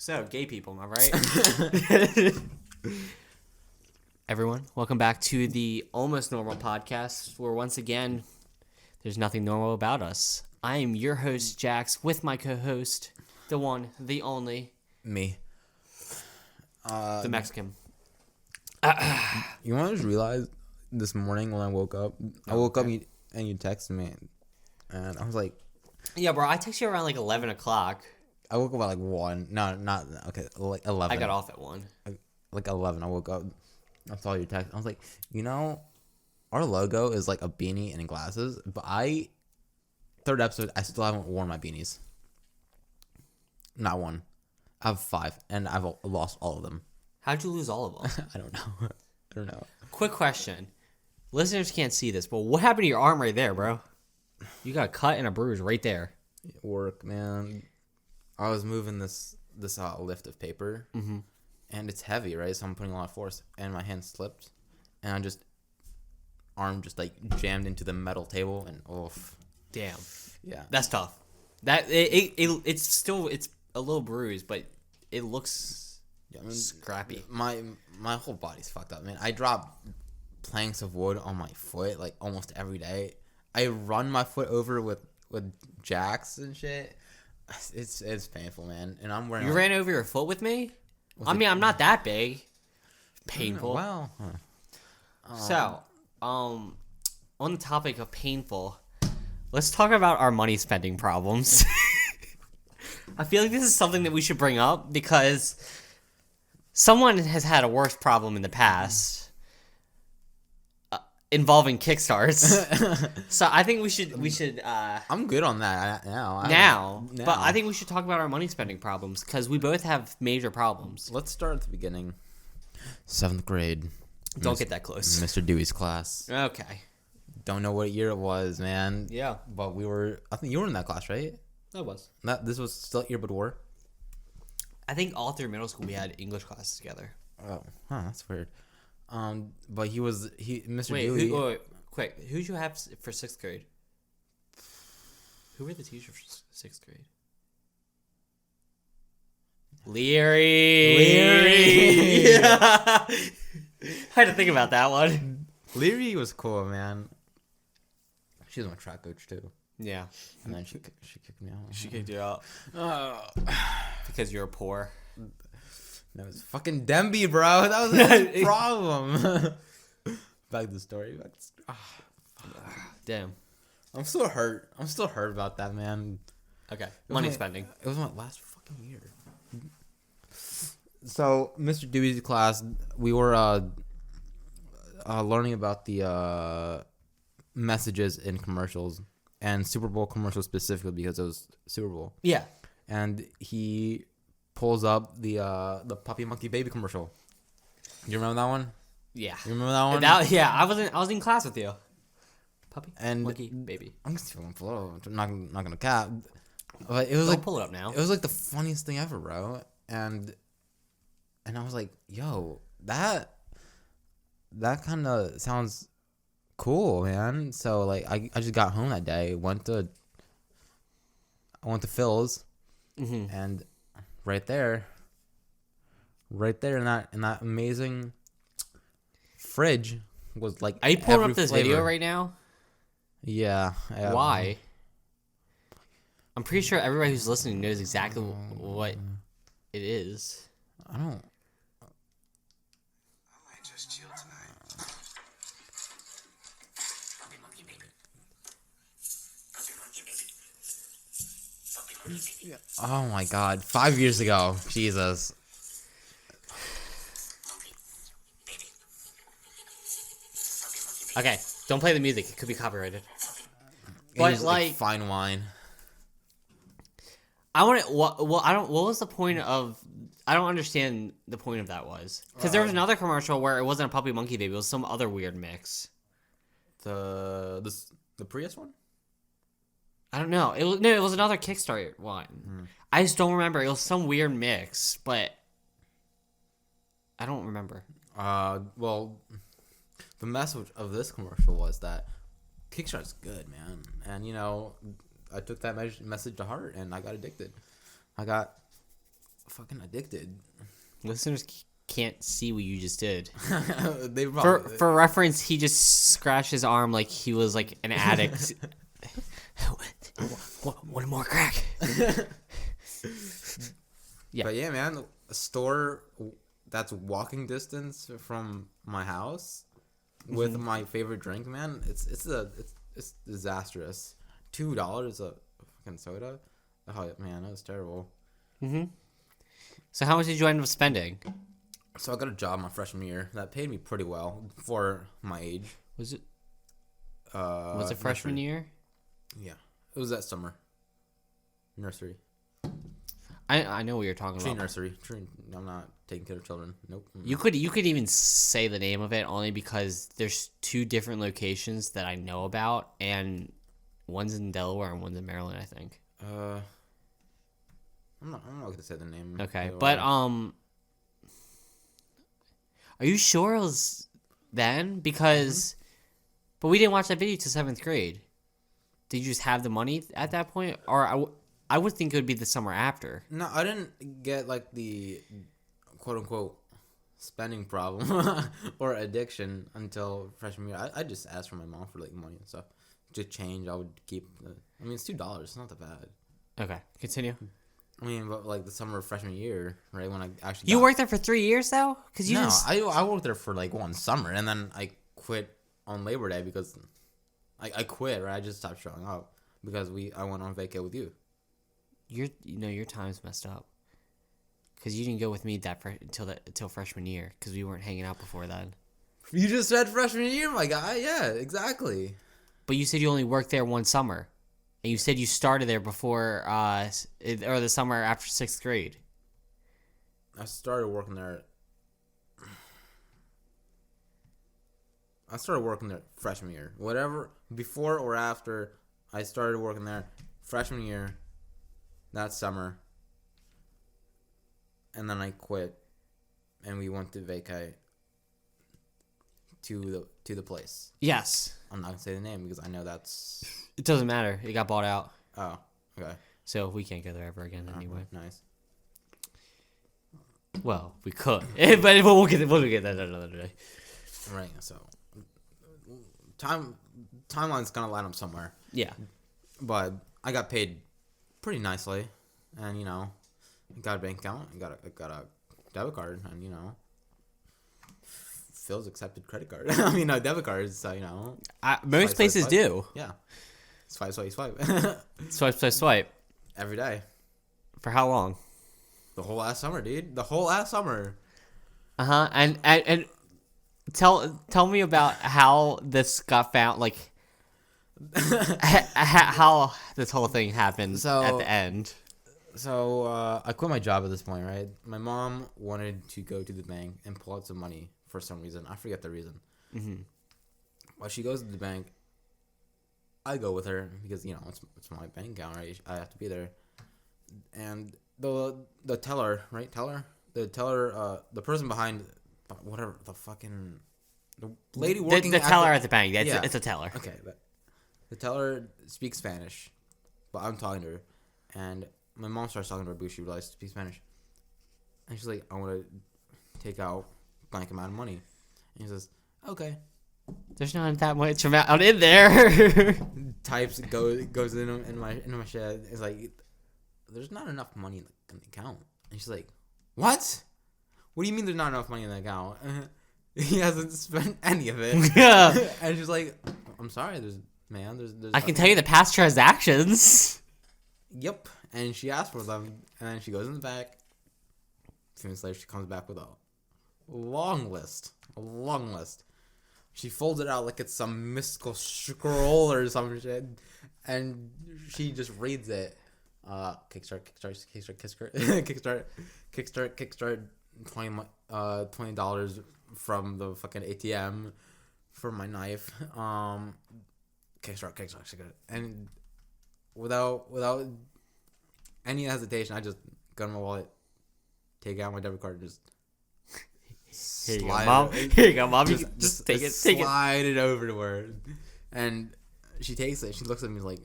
So, gay people, am I right? Everyone, welcome back to the Almost Normal podcast, where once again, there's nothing normal about us. I am your host, Jax, with my co-host, the one, the only, Me. the Mexican. You want to just realize this morning when I woke up? I woke up and you texted me, and I was like, Yeah, bro, I texted you around like 11 o'clock. I woke up at like 1. No, not, okay, like 11. I got off at 1. Like 11, I woke up. I saw your text. I was like, our logo is like a beanie and glasses, but third episode, I still haven't worn my beanies. Not one. I have 5, and I've lost all of them. How'd you lose all of them? I don't know. Quick question. Listeners can't see this, but what happened to your arm right there, bro? You got a cut and a bruise right there. Work, man. I was moving this lift of paper, and it's heavy, right? So I'm putting a lot of force, and my hand slipped, and arm just like jammed into the metal table, and Damn. yeah, That's tough. It's a little bruised, but it looks scrappy. My whole body's fucked up, man. I drop planks of wood on my foot like almost every day. I run my foot over with jacks and shit. It's painful, man. And I'm wearing. You ran over your foot with me? I'm not that big. Painful. Wow. So, on the topic of painful, let's talk about our money spending problems. I feel like this is something that we should bring up because someone has had a worse problem in the past involving Kickstarts. So I think we should. I'm good on that now. Now, but I think we should talk about our money spending problems because we both have major problems. Let's start at the beginning. 7th grade. Don't get that close. Mr. Dewey's class. Okay. Don't know what year it was, man. Yeah. But I think you were in that class, right? I was. This was still Earbud War? I think all through middle school we had English classes together. Oh, that's weird. But Mr. Wait, Dewey. wait, quick. Who'd you have for 6th grade? Who were the teachers for 6th grade? Leary. Yeah. I had to think about that one. Leary was cool, man. She was my track coach too. Yeah. And then she kicked me out. She kicked you out. Because you're poor. That was fucking Demby, bro. That was the problem. Back to the story. Damn. I'm still hurt. About that, man. Okay. Money spending. It was my last fucking year. So, Mr. Dewey's class, we were learning about the messages in commercials, and Super Bowl commercials specifically because it was Super Bowl. Yeah. And he pulls up the Puppy Monkey Baby commercial. You remember that one? Yeah. You remember that one? Yeah, I was in class with you. Puppy and Monkey Baby. I'm just feeling flow. I'm not gonna cap. But it was Don't pull it up now. It was like the funniest thing ever, bro. And I was like, yo, that kind of sounds cool, man. So like I just got home that day, I went to Phil's, and right there in that amazing fridge was like. Are you pulling every up this flavor. video right now? Yeah. Why? I'm pretty sure everybody who's listening knows exactly what it is. I don't. Just chill tonight. Puppy monkey baby. Puppy monkey baby. Puppy monkey baby. Oh my God! 5 years ago, Jesus. Monkey baby. Okay, don't play the music. It could be copyrighted. It But was like, fine wine. I want to. What was the point of? I don't understand the point of that was because there was another commercial where it wasn't a Puppy Monkey Baby. It was some other weird mix. The Prius one. I don't know. It was another Kickstarter one. I just don't remember. It was some weird mix, but I don't remember. Well, the message of this commercial was that Kickstarter's good, man, and I took that message to heart, and I got addicted. I got fucking addicted. Listeners can't see what you just did. They probably, For reference, he just scratched his arm like he was like an addict. One more crack. Yeah. But yeah, man, a store that's walking distance from my house with my favorite drink, man. It's disastrous. $2 a fucking soda. Oh man, that was terrible. So how much did you end up spending? So I got a job my freshman year that paid me pretty well for my age. Was it freshman year? Yeah, it was that summer. Nursery. I know what you're talking Tree about. nursery. I'm not taking care of children. Nope. You could even say the name of it only because there's 2 different locations that I know about, and one's in Delaware and one's in Maryland, I think. I'm not gonna say the name. Okay, but are you sure it was then? Because, but we didn't watch that video till 7th grade. Did you just have the money at that point, or I would think it would be the summer after? No, I didn't get like the quote unquote spending problem or addiction until freshman year. I just asked for my mom for like money and stuff. Just change, I would keep. I mean, it's $2. It's not that bad. Okay, continue. I mean, but like the summer of freshman year, right when I actually You worked there for 3 years though, because you no, just I worked there for like one summer and then I quit on Labor Day because I quit. Right, I just stopped showing up because I went on vacay with you. your time's messed up. Because you didn't go with me until freshman year, because we weren't hanging out before then. You just said freshman year, my guy. Yeah, exactly. But you said you only worked there one summer, and you said you started there before or the summer after 6th grade. I started working there. Freshman year. Whatever, before or after, I started working there freshman year, that summer. And then I quit, and we went to vacay to the place. Yes. I'm not gonna say the name because I know that's. It doesn't matter. It got bought out. Oh, okay. So we can't go there ever again anyway. Nice. Well, we could. But we'll get that another day. Right. So, timeline's gonna line up somewhere. Yeah. But I got paid pretty nicely, and got a bank account, and got a debit card, and Phil's accepted credit card. I mean, no debit cards. So Most Swipe, places swipe. do. Yeah. Swipe. Swipe. Every day. For how long? The whole last summer, dude. The whole last summer. And tell me about how this got found. Like how this whole thing happened at the end. So I quit my job at this point, right? My mom wanted to go to the bank and pull out some money for some reason. I forget the reason. Mm-hmm. While she goes to the bank, I go with her because it's my bank account, right? I have to be there. And the teller, right? The person behind whatever the lady working the teller at the bank. It's a teller. Okay, but the teller speaks Spanish, but I'm talking to her, and my mom starts talking to her because she realized to speak Spanish, and she's like, "I want to take out blank amount of money," and he says, "Okay." There's not that much amount in there. Types goes in my shed. It's like, there's not enough money in the account, and she's like, "What? What do you mean there's not enough money in the account?" He hasn't spent any of it. Yeah. And she's like, "I'm sorry, there's I can tell you the past transactions." Yep. And she asked for them, and then she goes in the back. A few minutes later, she comes back with a long list. She folds it out like it's some mystical scroll or some shit, and she just reads it. Kickstart, $20 from the fucking ATM for my knife. Kickstart, and without any hesitation, I just got in my wallet, take out my debit card, and just Here you go, mom. Here you go, mom. Just take it. Slide it over to her, and she takes it. She looks at me like,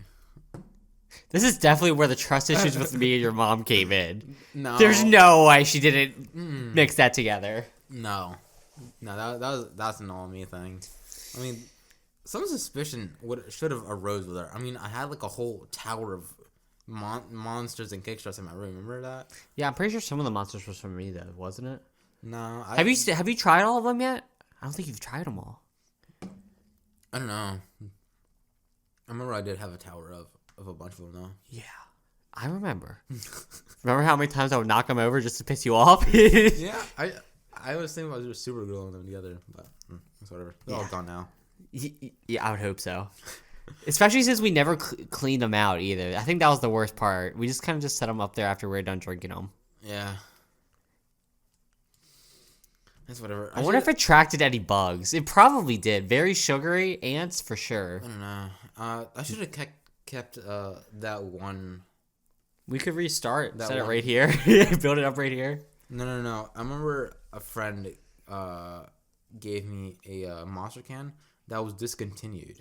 This is definitely where the trust issues with me and your mom came in. No. There's no way she didn't mix that together. No. That's an all me thing. I mean, some suspicion should have arose with her. I mean, I had like a whole tower of monsters and kickstarts in my room. Remember that? Yeah, I'm pretty sure some of the monsters was from me though, wasn't it? No. Have you tried all of them yet? I don't think you've tried them all. I don't know. I remember I did have a tower of a bunch of them though. Yeah, I remember. Remember how many times I would knock them over just to piss you off? Yeah, I was thinking about just super gluing them together, but it's whatever. They're all gone now. Yeah, I would hope so. Especially since we never cleaned them out either. I think that was the worst part. We just kind of just set them up there after we were done drinking them. Yeah. That's whatever. I wonder if it attracted any bugs. It probably did. Very sugary. Ants for sure. I don't know. I should have kept that one. We could restart. That Set it one. right here. Build it up right here. No. I remember a friend gave me a monster can that was discontinued.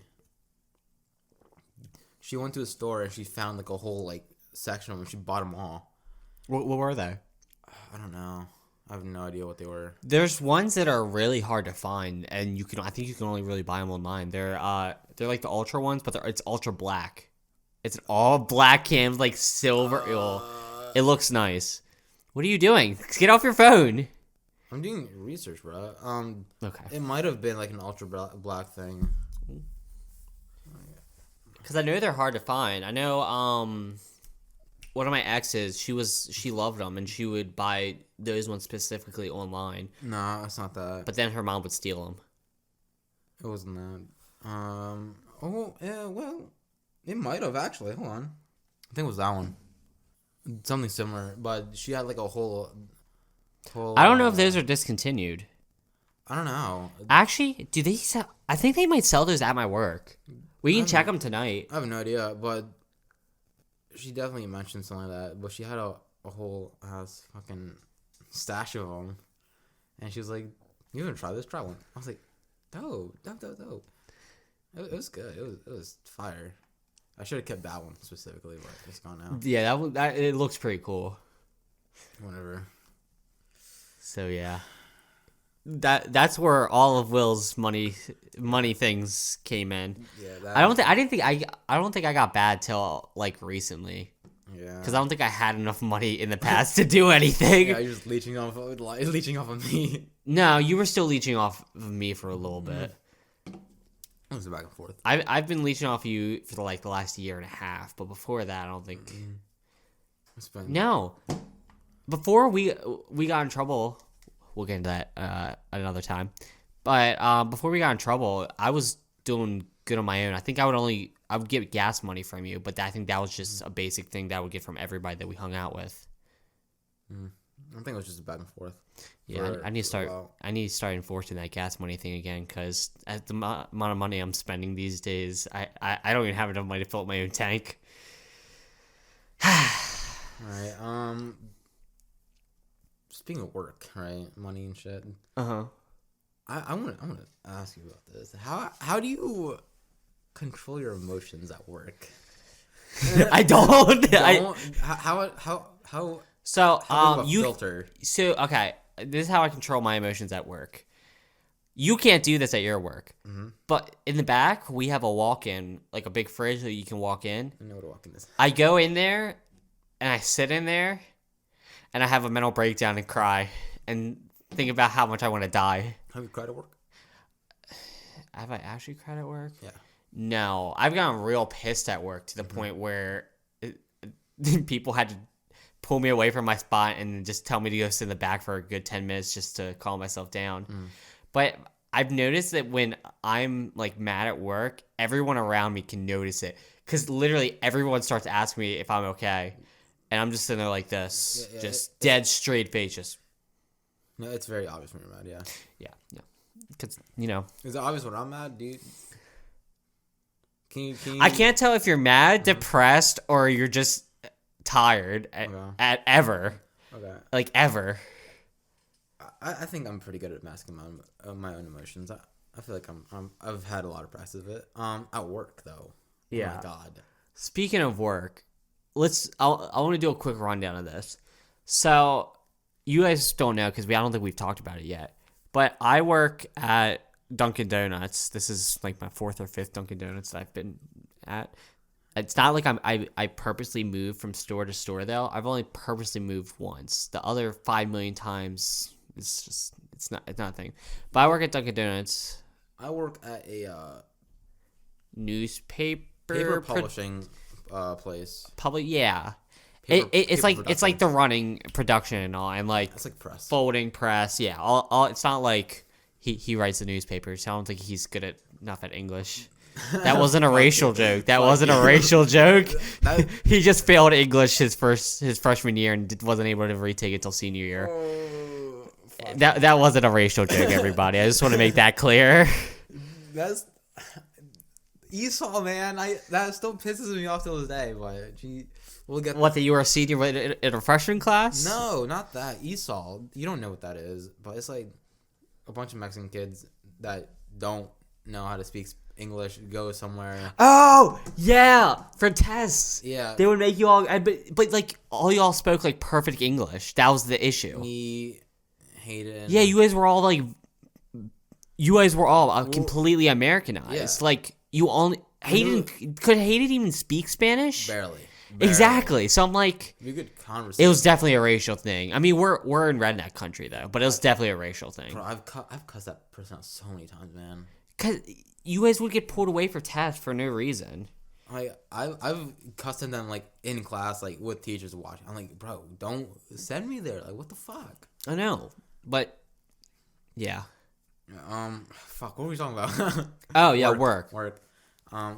She went to a store and she found like a whole like section of them. She bought them all. What were they? I don't know. I have no idea what they were. There's ones that are really hard to find, and I think you can only really buy them online. They're like the ultra ones, but it's ultra black. It's an all black can with like silver. It looks nice. What are you doing? Get off your phone. I'm doing research, bro. Okay. It might have been like an ultra black thing. Because I know they're hard to find. I know one of my exes, she loved them, and she would buy those ones specifically online. No, it's not that. But then her mom would steal them. It wasn't that. Oh yeah. Well, it might have actually. Hold on. I think it was that one. Something similar, but she had like a whole. I don't know if those are discontinued. I don't know. Actually, do they sell? I think they might sell those at my work. We can check them tonight. I have no idea, but she definitely mentioned something like that. But she had a whole ass fucking stash of them, and she was like, "You gonna try this? Try one." I was like, "Dope. It was good. It was fire." I should have kept that one specifically, but it's gone now. Yeah, it looks pretty cool. Whatever. So yeah, that's where all of Will's money things came in. Yeah, I don't think I got bad till like recently. Yeah. Because I don't think I had enough money in the past to do anything. Yeah, you're just leeching off of me. No, you were still leeching off of me for a little bit. It was back and forth. I've been leeching off you for like the last year and a half, but before that, I don't think. No, before we got in trouble, we'll get into that another time. But before we got in trouble, I was doing good on my own. I think I would get gas money from you, but I think that was just a basic thing that I would get from everybody that we hung out with. I think it was just back and forth. Yeah, I need to start enforcing that gas money thing again, because at the amount of money I'm spending these days, I don't even have enough money to fill up my own tank. Alright, speaking of work, right? Money and shit. Uh-huh. I want to ask you about this. How do you control your emotions at work? I don't. How So you filter? So okay, this is how I control my emotions at work. You can't do this at your work, but in the back we have a walk-in, like a big fridge that you can walk in. I know what a walk-in is. I go in there, and I sit in there, and I have a mental breakdown and cry, and think about how much I want to die. Have you cried at work? Have I actually cried at work? Yeah. No, I've gotten real pissed at work to the point where people had to pull me away from my spot and just tell me to go sit in the back for a good 10 minutes just to calm myself down. But I've noticed that when I'm like mad at work, everyone around me can notice it, because literally everyone starts asking me if I'm okay, and I'm just sitting there like this, just dead straight face, just. No, it's very obvious when you're mad. Yeah. Yeah. Because you know. Is it obvious when I'm mad, dude? Can you? I can't tell if you're mad, depressed, or you're just tired at ever. Okay. Like ever. I think I'm pretty good at masking my own emotions. I feel like I've had a lot of practice of it. At work though. Yeah. Oh my god. Speaking of work, I want to do a quick rundown of this. So, you guys don't know because I don't think we've talked about it yet. But I work at Dunkin' Donuts. This is like my 4th or 5th Dunkin' Donuts that I've been at. It's not like I purposely moved from store to store though. I've only purposely moved once. The other 5 million times, it's not a thing. But I work at Dunkin' Donuts. I work at a Newspaper paper publishing place. Public, yeah. Paper It's like production. the running production and all, and like It's like press. folding press. Yeah, all. It's not like he writes the newspapers. I don't think he's good enough at English. That wasn't a racial joke. That wasn't a racial joke. He just failed English his freshman year and wasn't able to retake it till senior year. Oh, That wasn't a racial joke, everybody. I just want to make that clear. that's Esau, man. That still pisses me off till this day. But we'll get What, that you were a senior in a freshman class? No, not that. Esau. You don't know what that is, but it's like a bunch of Mexican kids that don't know how to speak English go somewhere. Oh, yeah, for tests. Yeah. They would make you all, but like all y'all spoke like perfect English. That was the issue. Me, Hayden. Yeah, you guys were all completely Americanized. Yeah. Like you only could Hayden even speak Spanish? Barely. Exactly. So I'm like, Be a good conversation. it was definitely a racial thing. I mean, we're in redneck country though, but it was definitely a racial thing. Bro, I've cussed that person out so many times, man. Cause you guys would get pulled away for tests for no reason. I've cussed them like in class, like with teachers watching. I'm like, bro, don't send me there. Like, what the fuck? I know, but yeah. Fuck. What were we talking about? Oh yeah, work. I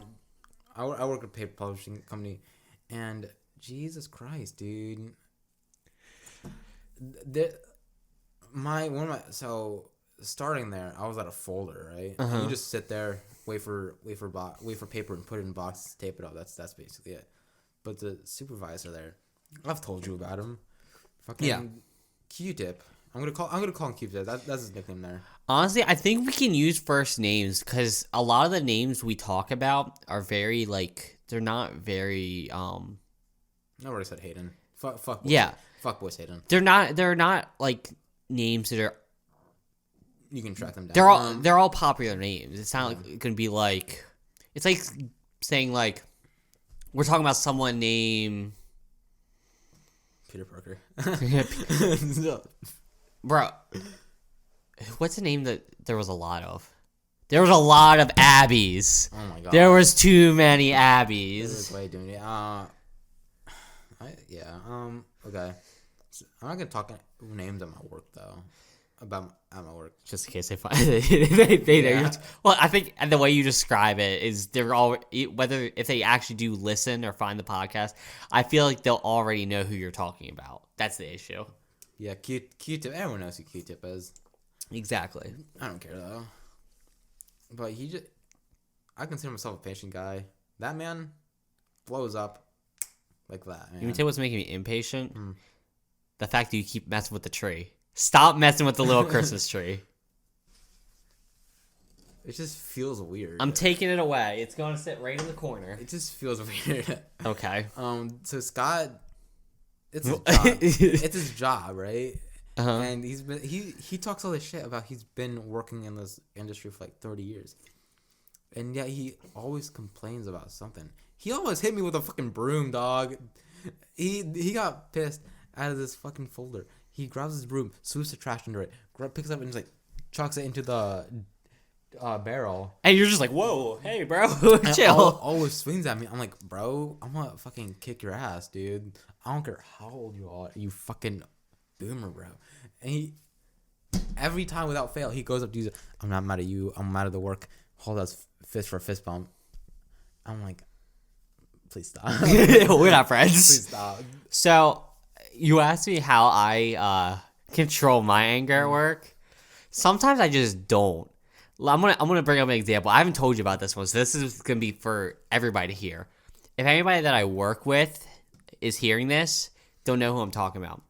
work at a paper publishing company, and Jesus Christ, dude. Starting there, I was at a folder, right? Uh-huh. You just sit there, wait for paper and put it in boxes, tape it up. That's basically it. But the supervisor there, I've told you about him. Fucking Yeah. Q-Tip. I'm gonna call him Q-Tip. That's his nickname there. Honestly, I think we can use first names because a lot of the names we talk about are very like they're not very I already said Hayden. Fuck. Boys. Yeah. Fuck boys Hayden. they're not like names that are You can track them down. they're all popular names. It's not like gonna be like it's like saying like we're talking about someone named Peter Parker. bro. What's the name that there was a lot of? There was a lot of Abbeys. Oh my god. There was too many This Abbeys. is way doing it. Okay. So, I'm not gonna talk names at my work though. At my work. Just in case they find they know. Yeah. Well, I think the way you describe it is they're all whether if they actually do listen or find the podcast, I feel like they'll already know who you're talking about. That's the issue. Yeah, Q-Tip. Everyone knows who Q-Tip is. Exactly. I don't care though. But I consider myself a patient guy. That man blows up like that, man. You can tell what's making me impatient? The fact that you keep messing with the tree. Stop messing with the little Christmas tree. It just feels weird. I'm taking it away. It's going to sit right in the corner. It just feels weird. Okay. So Scott, it's his job. It's his job, right? Uh-huh. And he talks all this shit about he's been working in this industry for like 30 years. And yet he always complains about something. He almost hit me with a fucking broom, dog. He got pissed out of this fucking folder. He grabs his broom, sweeps the trash under it, picks it up and just like chucks it into the barrel. And you're just like, whoa, hey, bro, And chill. always swings at me. I'm like, bro, I'm gonna fucking kick your ass, dude. I don't care how old you are, you fucking boomer, bro. And he, every time without fail, he goes up to you. I'm not mad at you. I'm mad at the work. Hold out his fist for a fist bump. I'm like, please stop. We're not friends. Please stop. So, you asked me how I control my anger at work. Sometimes I just don't. I'm gonna bring up an example. I haven't told you about this one, so this is gonna be for everybody to hear. If anybody that I work with is hearing this, don't know who I'm talking about.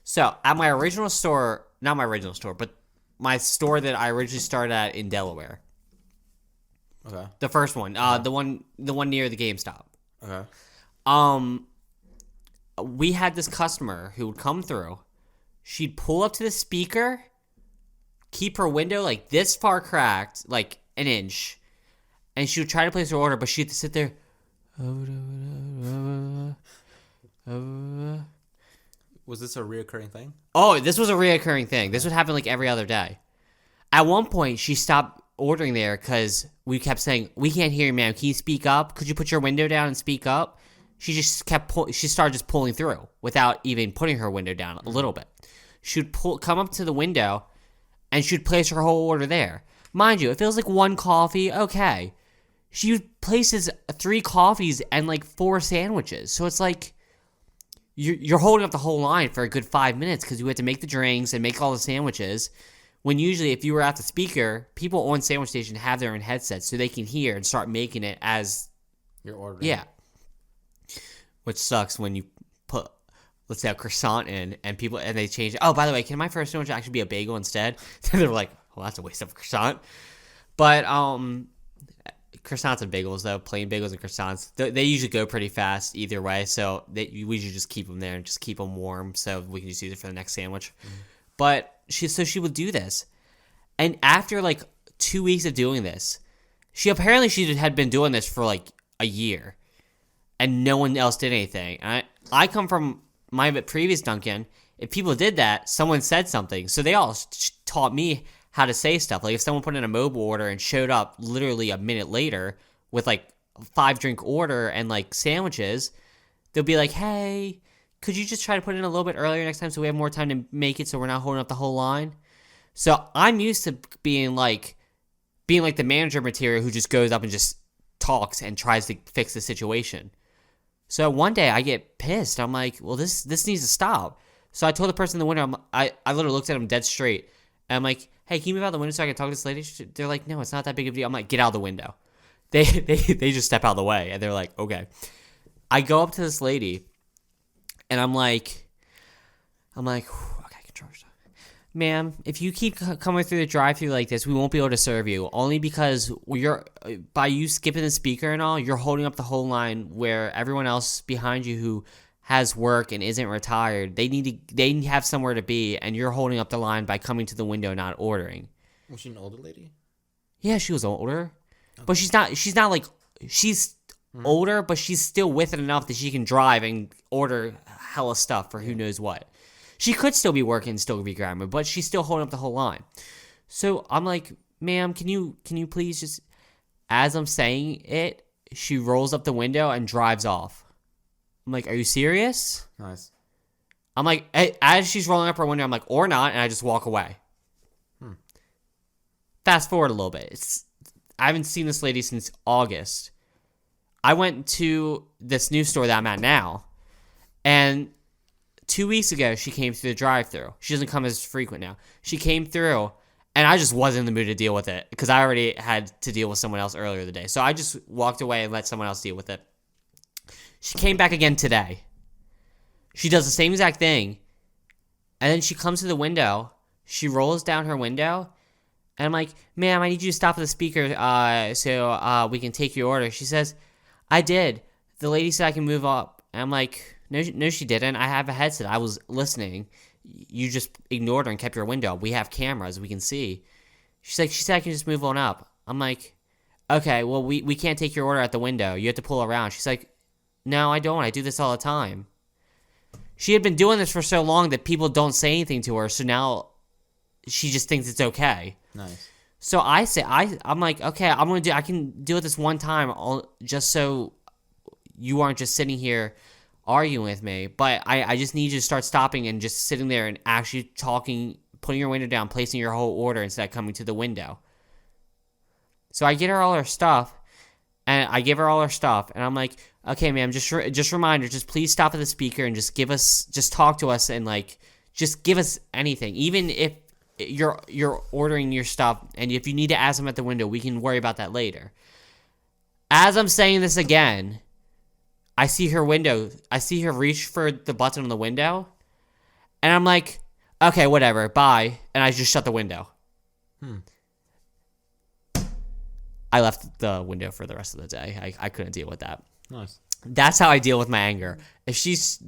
So, at my original store, not my original store, but my store that I originally started at in Delaware. Okay. The first one, the one near the GameStop. Okay. We had this customer who would come through. She'd pull up to the speaker, keep her window like this far cracked, like an inch, and she would try to place her order, but she'd have to sit there. Was this a reoccurring thing? Oh, this was a reoccurring thing. This would happen like every other day. At one point, she stopped ordering there because we kept saying, "We can't hear you, ma'am. Can you speak up? Could you put your window down and speak up?" She just she started just pulling through without even putting her window down a little bit. She'd come up to the window, and she'd place her whole order there. Mind you, if it was like one coffee, okay. She places 3 coffees and like 4 sandwiches. So it's like you're holding up the whole line for a good 5 minutes because you had to make the drinks and make all the sandwiches. When usually, if you were at the speaker, people on sandwich station have their own headsets so they can hear and start making it as Your order. yeah. Which sucks when you put, let's say, a croissant in and they change it. Oh, by the way, can my first sandwich actually be a bagel instead? They're like, well, that's a waste of a croissant. But croissants and bagels, though, plain bagels and croissants, they usually go pretty fast either way. So we should just keep them there and just keep them warm so we can just use it for the next sandwich. But she would do this. And after like 2 weeks of doing this, she had been doing this for like a year. And no one else did anything. I come from my previous Dunkin'. If people did that, someone said something. So they all taught me how to say stuff. Like if someone put in a mobile order and showed up literally a minute later with like a 5-drink order and like sandwiches, they'll be like, hey, could you just try to put it in a little bit earlier next time so we have more time to make it so we're not holding up the whole line? So I'm used to being like the manager material who just goes up and just talks and tries to fix the situation. So one day I get pissed. I'm like, well, this needs to stop. So I told the person in the window, I literally looked at him dead straight. And I'm like, hey, can you move out the window so I can talk to this lady? They're like, no, it's not that big of a deal. I'm like, get out of the window. They just step out of the way. And they're like, okay. I go up to this lady. And I'm like, okay, control yourself. Ma'am, if you keep coming through the drive-thru like this, we won't be able to serve you. Only because by you skipping the speaker and all, you're holding up the whole line where everyone else behind you who has work and isn't retired, they have somewhere to be, and you're holding up the line by coming to the window not ordering. Was she an older lady? Yeah, she was older, but she's not like she's older, but she's still with it enough that she can drive and order hella stuff for who knows what. She could still be working, still be grammar, but she's still holding up the whole line. So I'm like, ma'am, can you please just, as I'm saying it, she rolls up the window and drives off. I'm like, are you serious? Nice. I'm like, as she's rolling up her window, I'm like, or not, and I just walk away. Fast forward a little bit. I haven't seen this lady since August. I went to this new store that I'm at now, and 2 weeks ago, she came through the drive-thru. She doesn't come as frequent now. She came through, and I just wasn't in the mood to deal with it because I already had to deal with someone else earlier in the day. So I just walked away and let someone else deal with it. She came back again today. She does the same exact thing, and then she comes to the window. She rolls down her window, and I'm like, ma'am, I need you to stop at the speaker so we can take your order. She says, I did. The lady said I can move up. And I'm like, no, she didn't. I have a headset. I was listening. You just ignored her and kept your window. We have cameras. We can see. She said I can just move on up. I'm like, okay, well, we can't take your order at the window. You have to pull around. She's like, no, I don't. I do this all the time. She had been doing this for so long that people don't say anything to her. So now she just thinks it's okay. Nice. So I'm like, okay, I can do it this one time just so you aren't just sitting here arguing with me, but I just need you to start stopping and just sitting there and actually talking, putting your window down, placing your whole order instead of coming to the window. So I get her all her stuff, and I give her all her stuff, and I'm like, okay, ma'am, just remind her, just please stop at the speaker and just talk to us, and like, just give us anything, even if you're ordering your stuff, and if you need to ask them at the window, we can worry about that later. As I'm saying this again, I see her reach for the button on the window, and I'm like, okay, whatever, bye, and I just shut the window. I left the window for the rest of the day. I couldn't deal with that. Nice. That's how I deal with my anger. If she's,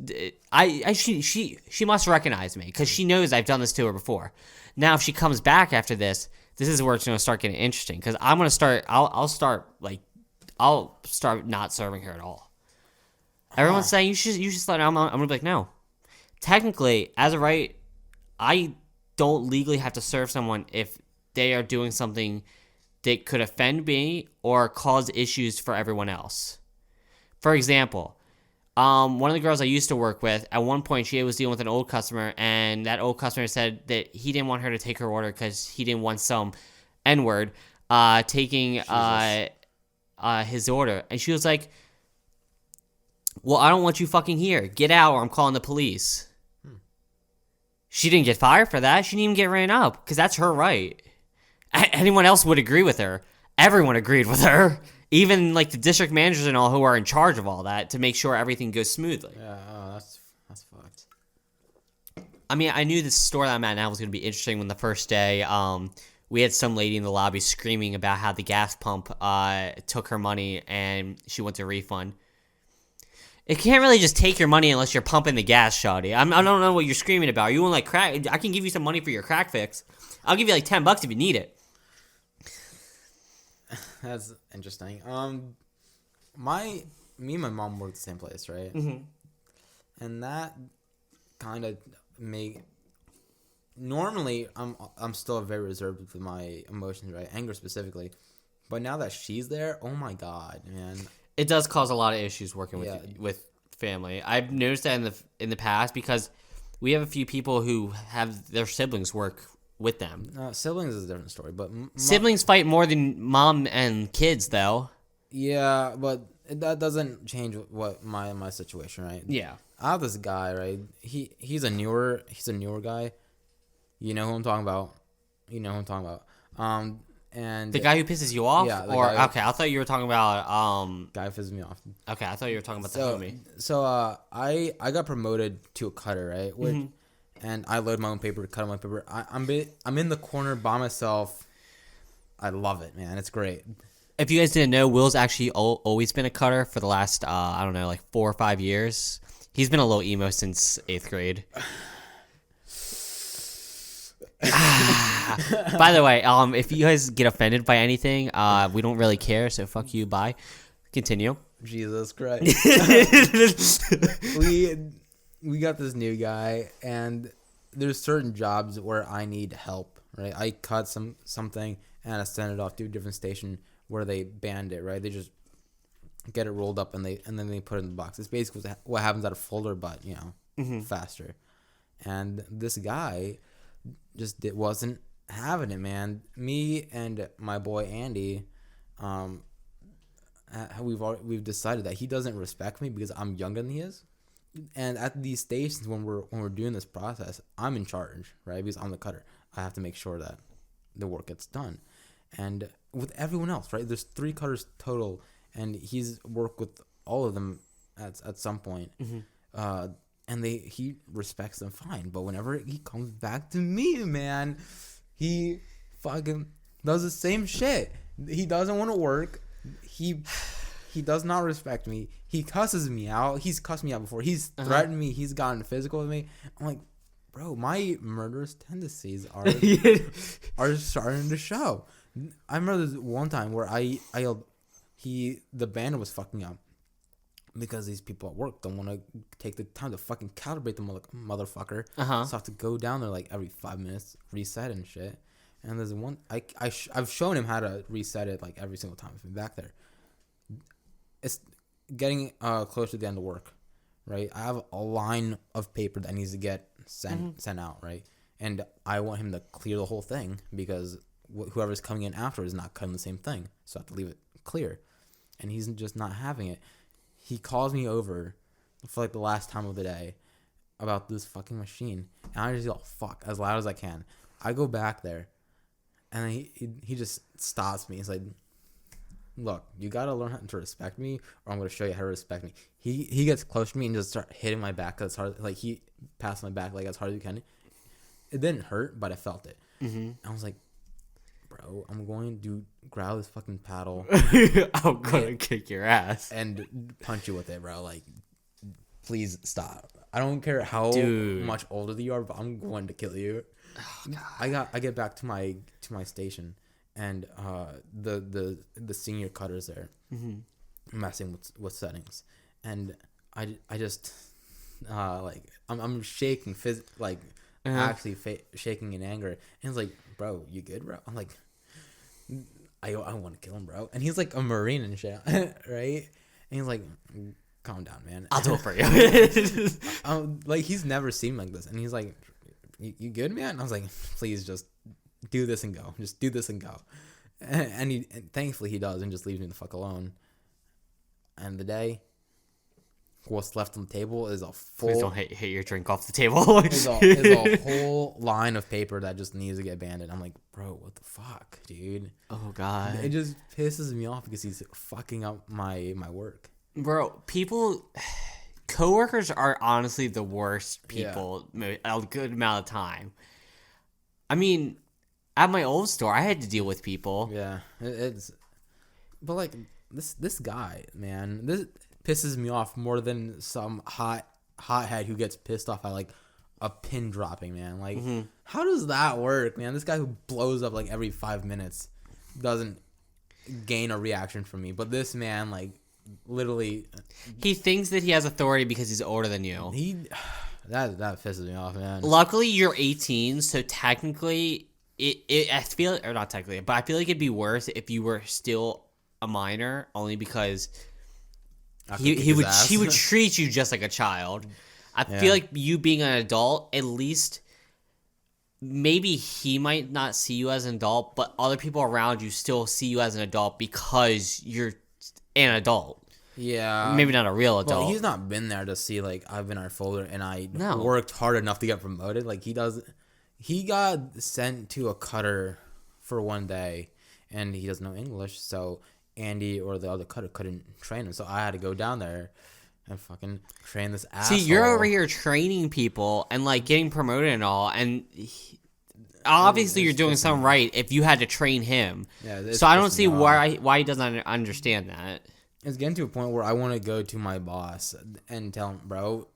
she must recognize me because she knows I've done this to her before. Now, if she comes back after this is where it's going to start getting interesting because I'm going to start. I'll start not serving her at all. Everyone's saying you should slow down. I'm going to be like, no. Technically, as a right, I don't legally have to serve someone if they are doing something that could offend me or cause issues for everyone else. For example, one of the girls I used to work with, at one point she was dealing with an old customer, and that old customer said that he didn't want her to take her order because he didn't want some N-word taking his order. And she was like, well, I don't want you fucking here. Get out or I'm calling the police. She didn't get fired for that. She didn't even get ran up because that's her right. Anyone else would agree with her. Everyone agreed with her. Even like the district managers and all who are in charge of all that to make sure everything goes smoothly. Yeah, that's fucked. I mean, I knew this store that I'm at now was going to be interesting when the first day we had some lady in the lobby screaming about how the gas pump took her money and she went to refund. It can't really just take your money unless you're pumping the gas, shawty. I don't know what you're screaming about. You want like crack? I can give you some money for your crack fix. I'll give you like $10 if you need it. That's interesting. Me and my mom work at the same place, right? Mm-hmm. And that kind of normally I'm still very reserved with my emotions, right? Anger specifically. But now that she's there, oh my god, man. It does cause a lot of issues working with family. I've noticed that in the past because we have a few people who have their siblings work with them. Siblings is a different story, but Siblings fight more than mom and kids, though. Yeah, but that doesn't change what my situation, right? Yeah. I have this guy, right? He's a newer guy. You know who I'm talking about. And The guy who pisses you off? Yeah, Okay, I thought you were talking about guy who pisses me off. Okay, I thought you were talking about the homie. So I got promoted to a cutter, right? And I load my own paper, cut my own paper. I'm in the corner by myself. I love it, man. It's great. If you guys didn't know, Will's actually always been a cutter for the last, I don't know, like 4 or 5 years. He's been a little emo since 8th grade. By the way, if you guys get offended by anything, we don't really care, so fuck you, bye. Continue. Jesus Christ. We got this new guy, and there's certain jobs where I need help, right? I cut something, and I send it off to a different station where they band it, right? They just get it rolled up, and then they put it in the box. It's basically what happens at a folder, but, faster. And this guy just wasn't having it, man. Me and my boy Andy, we've decided that he doesn't respect me because I'm younger than he is. And at these stations, when we're doing this process, I'm in charge, right? Because I'm the cutter. I have to make sure that the work gets done. And with everyone else, right? There's 3 cutters total, and he's worked with all of them at some point. Mm-hmm. And he respects them fine. But whenever he comes back to me, man, he fucking does the same shit. He doesn't want to work. He does not respect me. He cusses me out. He's cussed me out before. He's threatened me. He's gotten physical with me. I'm like, bro, my murderous tendencies are starting to show. I remember this one time where I yelled, the band was fucking up because these people at work don't want to take the time to fucking calibrate the motherfucker. So I have to go down there like every 5 minutes, reset and shit. And there's one I've shown him how to reset it like every single time I've been back there. It's getting close to the end of work, right? I have a line of paper that needs to get sent out, right? And I want him to clear the whole thing because whoever's coming in after is not cutting the same thing. So I have to leave it clear. And he's just not having it. He calls me over for like the last time of the day about this fucking machine. And I just yell, fuck, as loud as I can. I go back there. And he just stops me. He's like, look, you got to learn how to respect me or I'm going to show you how to respect me. He gets close to me and just start hitting my back as hard. Like he passed my back like as hard as he can. It didn't hurt, but I felt it. Mm-hmm. I was like, bro, bro, I'm going to grab this fucking paddle I'm gonna kick your ass. and punch you with it, bro. Like, please stop. I don't care how Dude. much older you are, but I'm going to kill you. I get back to my station, and the senior cutter's there, messing with settings, and I just like I'm shaking, actually shaking in anger, and he's like, bro, you good, bro? I'm like, I want to kill him, bro, and he's like a Marine and shit, right? And he's like, calm down, man. I'll do it for you. Like, he's never seen me like this, and he's like, you good, man? And I was like, please just do this and go. Just do this and go. And thankfully he does, and just leaves me the fuck alone. And the day, what's left on the table is a full. Please don't hit your drink off the table. is a whole line of paper that just needs to get abandoned. I'm like, bro, what the fuck, dude? Oh god. It just pisses me off because he's fucking up my work. Bro, coworkers are honestly the worst people a good amount of time. I mean, at my old store, I had to deal with people. Yeah, but like this guy, man, this pisses me off more than some hothead who gets pissed off at like a pin dropping, man. Like, how does that work, man? This guy who blows up like every 5 minutes doesn't gain a reaction from me, but this man, like, literally, he thinks that he has authority because he's older than you. That pisses me off, man. Luckily, you're 18, so technically, I feel, or not technically, but I feel like it'd be worse if you were still a minor, only because he would treat you just like a child. I feel like you being an adult, at least, maybe he might not see you as an adult, but other people around you still see you as an adult because you're an adult. Yeah. Maybe not a real adult. Well, he's not been there to see, like, I've been our folder and I No. worked hard enough to get promoted. Like, he got sent to a cutter for one day and he doesn't know English, so Andy or the other cutter couldn't train him. So I had to go down there and fucking train this asshole. See, you're over here training people and, like, getting promoted and all, and obviously you're doing something right if you had to train him. Yeah, so I don't see why he doesn't understand that. It's getting to a point where I want to go to my boss and tell him, bro,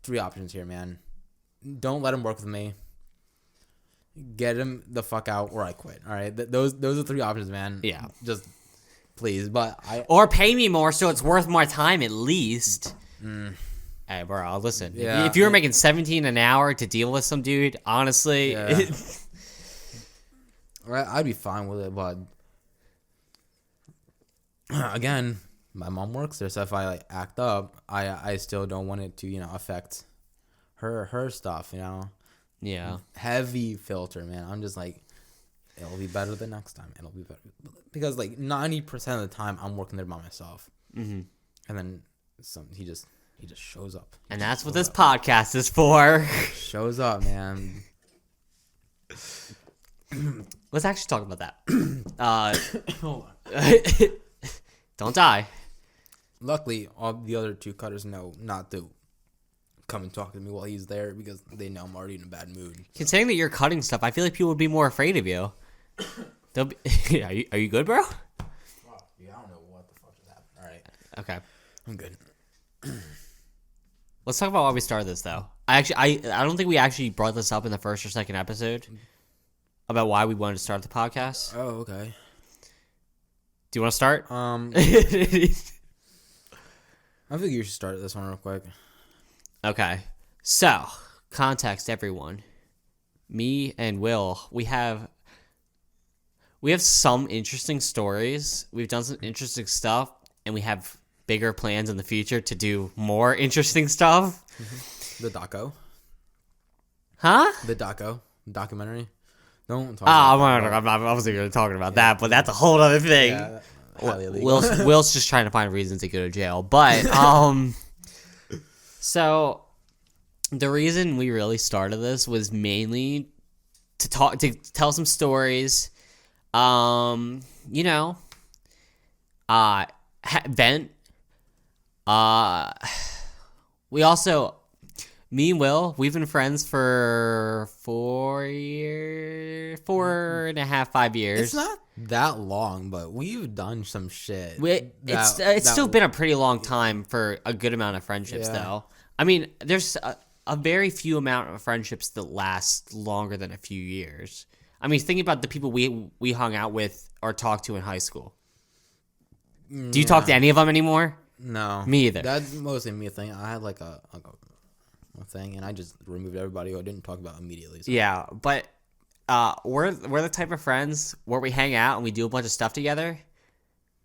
3 options here, man. Don't let him work with me. Get him the fuck out, or I quit. All right, those are 3 options, man. Yeah, just please. But or pay me more so it's worth my time at least. Hey, bro, listen. Yeah, if you were making $17 an hour to deal with some dude, honestly, I'd be fine with it. But again, my mom works there, so if I like act up, I still don't want it to affect her stuff. Yeah. Heavy filter, man. I'm just like, it'll be better the next time. It'll be better because like 90% of the time I'm working there by myself, and then he just shows up. And that's what this podcast is for. Shows up, man. Let's actually talk about that. Hold on. Don't die. Luckily, all the other 2 cutters know not to come and talk to me while he's there because they know I'm already in a bad mood. Considering that you're cutting stuff, I feel like people would be more afraid of you. They'll be, are you good, bro? Yeah, I don't know what the fuck just happened. All right. Okay. I'm good. Let's talk about why we started this, though. I don't think we actually brought this up in the first or second episode about why we wanted to start the podcast. Oh, okay. Do you want to start? I think you should start this one real quick. Okay. So, context, everyone. Me and Will, we have some interesting stories. We've done some interesting stuff, and we have bigger plans in the future to do more interesting stuff. The doco. Huh? The documentary. Don't talk I'm not obviously going to talk about that, but that's a whole other thing. Yeah, highly illegal. Will's just trying to find reasons to go to jail. But, so the reason we really started this was mainly to tell some stories, vent. We also, me and Will, we've been friends for 4 4.5, 5 years. It's not that long, but we've done some shit. It's still been a pretty long time for a good amount of friendships, though. I mean, there's a very few amount of friendships that last longer than a few years. I mean, think about the people we hung out with or talked to in high school. Do you talk to any of them anymore? No. Me either. That's mostly me thing. I had like a thing, and I just removed everybody who I didn't talk about immediately. So. Yeah, but we're the type of friends where we hang out and we do a bunch of stuff together,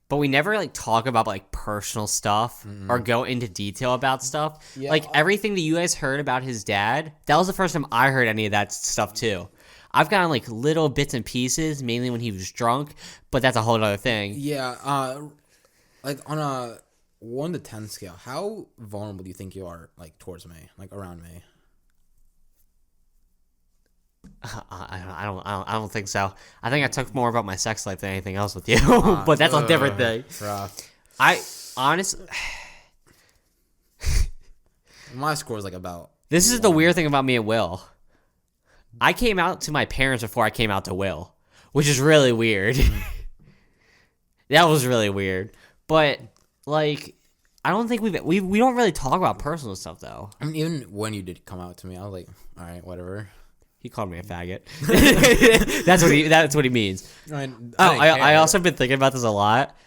but we never like talk about like personal stuff or go into detail about stuff. Yeah. Like everything that you guys heard about his dad, that was the first time I heard any of that stuff too. I've gotten like little bits and pieces, mainly when he was drunk, but that's a whole other thing. Yeah. Like on a 1 to 10 scale, how vulnerable do you think you are, like towards me, like around me? I don't think so. I think I talk more about my sex life than anything else with you, but that's a different thing. Rough. I honestly, My score is like about. this is the weird thing about me and Will. I came out to my parents before I came out to Will, which is really weird. That was really weird. But like, I don't think we don't really talk about personal stuff though. I mean, even when you did come out to me, I was like, all right, whatever. He called me a faggot. That's what he means. I also been thinking about this a lot.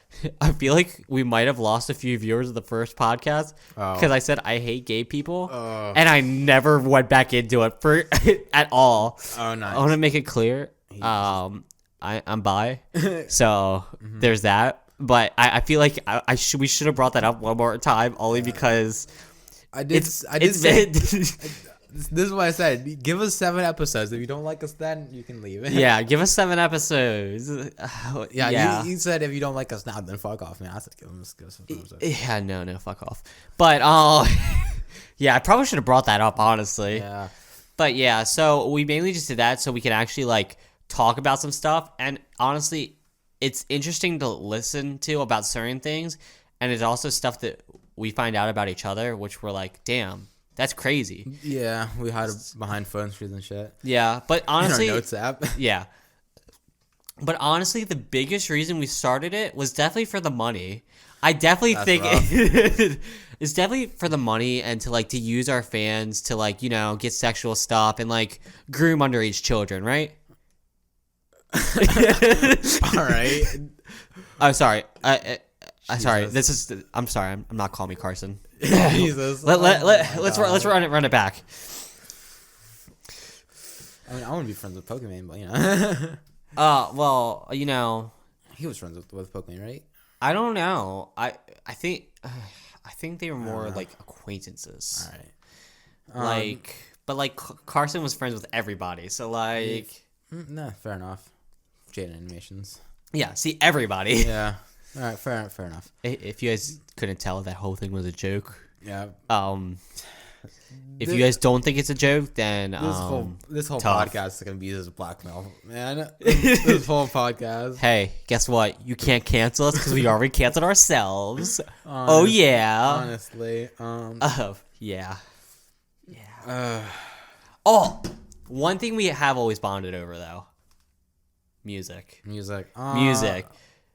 I feel like we might have lost a few viewers of the first podcast because I said I hate gay people, and I never went back into it for at all. Oh, nice. I want to make it clear. I'm bi, so there's that. But I feel like we should have brought that up one more time, only because I did say. This is what I said. Give us 7 episodes. If you don't like us, then you can leave. Yeah, give us 7 episodes. Yeah. You said if you don't like us now, then fuck off, man. I said give us 7 episodes. Yeah, no, fuck off. But yeah, I probably should have brought that up, honestly. Yeah. But yeah, so we mainly just did that so we can actually like talk about some stuff. And honestly, it's interesting to listen to about certain things, and it's also stuff that we find out about each other, which we're like, damn. That's crazy. Yeah, we hide behind phone screens and shit. Yeah, but honestly, in our notes app. Yeah, but honestly, the biggest reason we started it was definitely for the money. I definitely think it's definitely for the money and to like to use our fans to like get sexual stuff and like groom underage children, right? All right. I'm sorry. I'm sorry. I'm sorry. I'm not calling me Carson. Jesus. Let's run it back. I mean, I want to be friends with Pokemon, but well, he was friends with Pokemon, right? I don't know. I think they were more like acquaintances. All right. But Carson was friends with everybody, so like. No, fair enough. Jade Animations. Yeah. See, everybody. Yeah. All right, fair enough. If you guys couldn't tell, that whole thing was a joke. Yeah. If you guys don't think it's a joke, then this whole tough. podcast is gonna be this blackmail, man. This whole podcast. Hey, guess what? You can't cancel us because we already canceled ourselves. Oh yeah. Honestly. Yeah. Oh, one thing we have always bonded over though. Music. Music.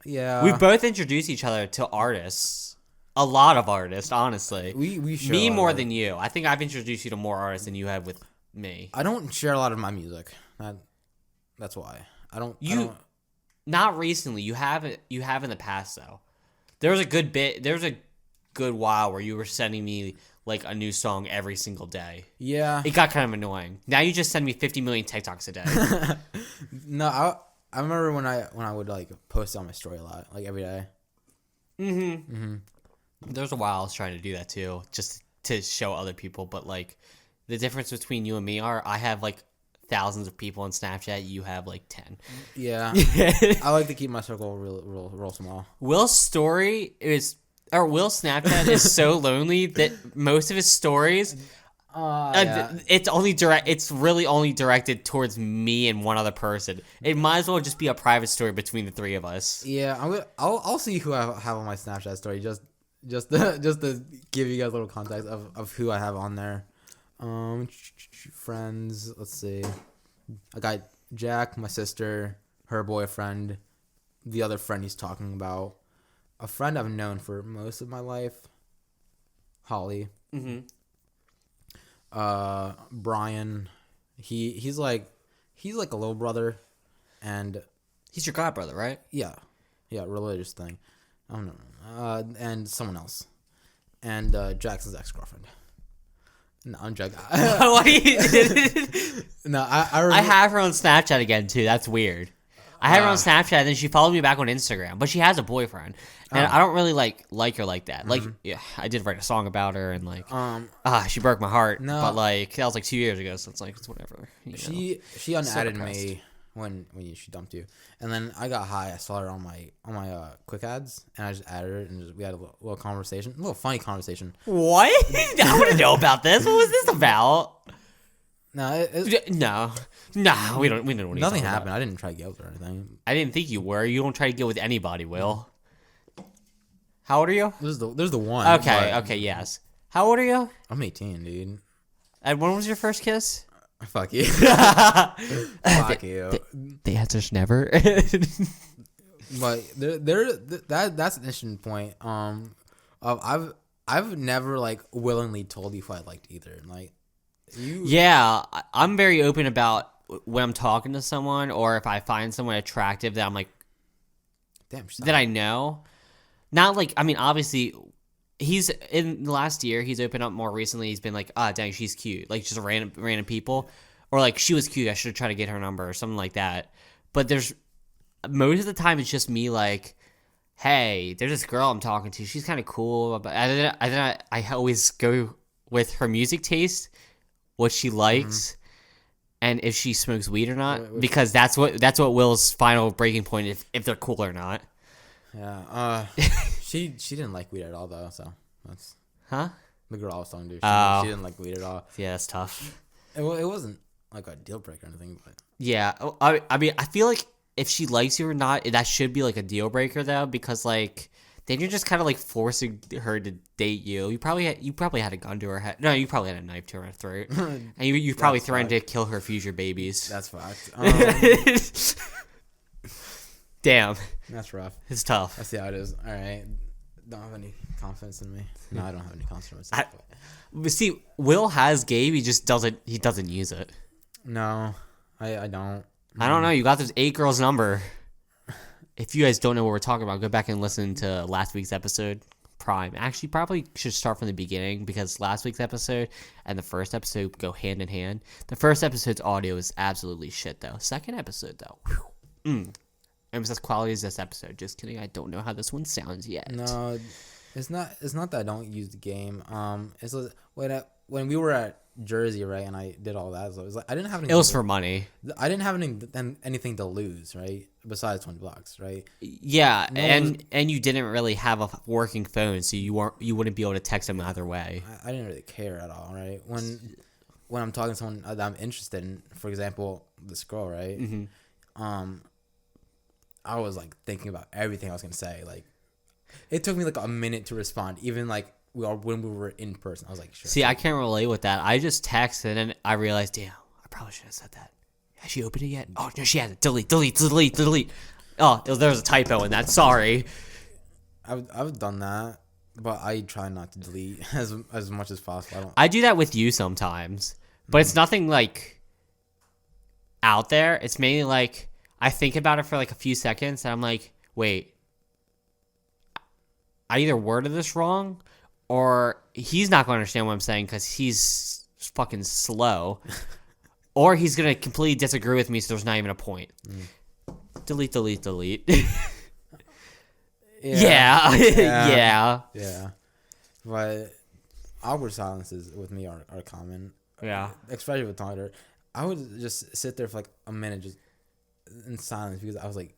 Yeah. We've both introduced each other to artists. A lot of artists, honestly. We share me more than you. I think I've introduced you to more artists than you have with me. I don't share a lot of my music. That's why. I don't. Not recently. You have in the past though. There was a good while where you were sending me like a new song every single day. Yeah. It got kind of annoying. Now you just send me 50 million TikToks a day. No, I remember when I would like post on my story a lot, like every day. There was a while I was trying to do that too, just to show other people. But like, the difference between you and me are I have like thousands of people on Snapchat. You have like 10. Yeah, I like to keep my circle real small. Will's Snapchat is so lonely that most of his stories. Yeah. It's really only directed towards me and one other person. It might as well just be a private story between the 3 of us. Yeah, I'll see who I have on my Snapchat story just to give you guys a little context of who I have on there. Friends. Let's see. I got Jack, my sister, her boyfriend, the other friend he's talking about, a friend I've known for most of my life, Holly. Mm-hmm. Brian, he's like a little brother, and He's your god brother, right? yeah, religious thing. I don't know. And someone else, and Jackson's ex-girlfriend. No, I'm joking. Why you- No, I I have her on Snapchat again too. That's weird. I had her on Uh. Snapchat, and then she followed me back on Instagram. But she has a boyfriend, and I don't really like her like that. Like, yeah, I did write a song about her, and like, she broke my heart. No. But like, that was like 2 years ago, so it's like it's whatever. You know? She unadded depressed. me when she dumped you, and then I got high. I saw her on my quick ads, and I just added her, and we had a little conversation, a little funny conversation. What? I want to know about this. What was this about? No, No, we don't. We don't. Know what nothing you're talking happened. about. I didn't try guilt or anything. I didn't think you were. You don't try to get with anybody, Will. How old are you? There's the one. Okay. but Okay. Yes. How old are you? I'm 18, dude. And when was your first kiss? Fuck you. Fuck you. The answer's never. But that's an interesting point. I've never like willingly told you if I liked either. Like you. Yeah, I'm very open about when I'm talking to someone, or if I find someone attractive that I'm like Damn. that I know. Not like, I mean, obviously, he's in the last year. He's opened up more recently. He's been like, dang, she's cute. Like just random people, or like she was cute. I should try to get her number or something like that. But there's most of the time it's just me like, hey, there's this girl I'm talking to. She's kind of cool, but I always go with her music taste, what she likes, and if she smokes weed or not, because that's what Will's final breaking point if they're cool or not. Yeah. She didn't like weed at all though. So that's Huh? the girl I was talking to. Oh. She didn't like weed at all. Yeah, that's tough. It wasn't like a deal breaker or anything, but Yeah, I mean, I feel like if she likes you or not, that should be like a deal breaker though, because like then you're just kind of like forcing her to date you. You probably had a gun to her head. No, you probably had a knife to her throat, and you probably That's threatened to kill her future babies. that's fact. Damn, That's rough. it's tough. I see how it is. All right. Don't have any confidence in me. No, I don't have any confidence. But see, Will has game. He just doesn't use it. No, I don't. I don't know. You got this 8 girls number. If you guys don't know what we're talking about, go back and listen to last week's episode. Prime. Actually, probably should start from the beginning because last week's episode and the first episode go hand in hand. The first episode's audio is absolutely shit, though. Second episode, though, it was as quality as this episode. Just kidding. I don't know how this one sounds yet. No, it's not. It's not that I don't use the game. It's like when we were at Jersey, right, and I did all that. So it was like I didn't have anything. It was for money. I didn't have anything to lose, right? Besides $20, right? Yeah, and you didn't really have a working phone, so you wouldn't be able to text them either way. I didn't really care at all, right? When I'm talking to someone that I'm interested in, for example, this girl, right? Mm-hmm. I was like thinking about everything I was gonna say. Like, it took me like a minute to respond, even like when we were in person. I was like, sure. See, I can't relate with that. I just texted and I realized, damn, I probably should have said that. Has she opened it yet? Oh no, she hasn't. Delete. Oh, there was a typo in that. Sorry. I've done that, but I try not to delete as much as possible. I do that with you sometimes, but it's nothing like out there. It's mainly like I think about it for like a few seconds and I'm like, wait, I either worded this wrong or he's not going to understand what I'm saying because he's fucking slow or he's going to completely disagree with me so there's not even a point. Delete. Yeah. Yeah. But awkward silences with me are common. Yeah. Especially with Tyler. I would just sit there for like a minute just in silence because I was like,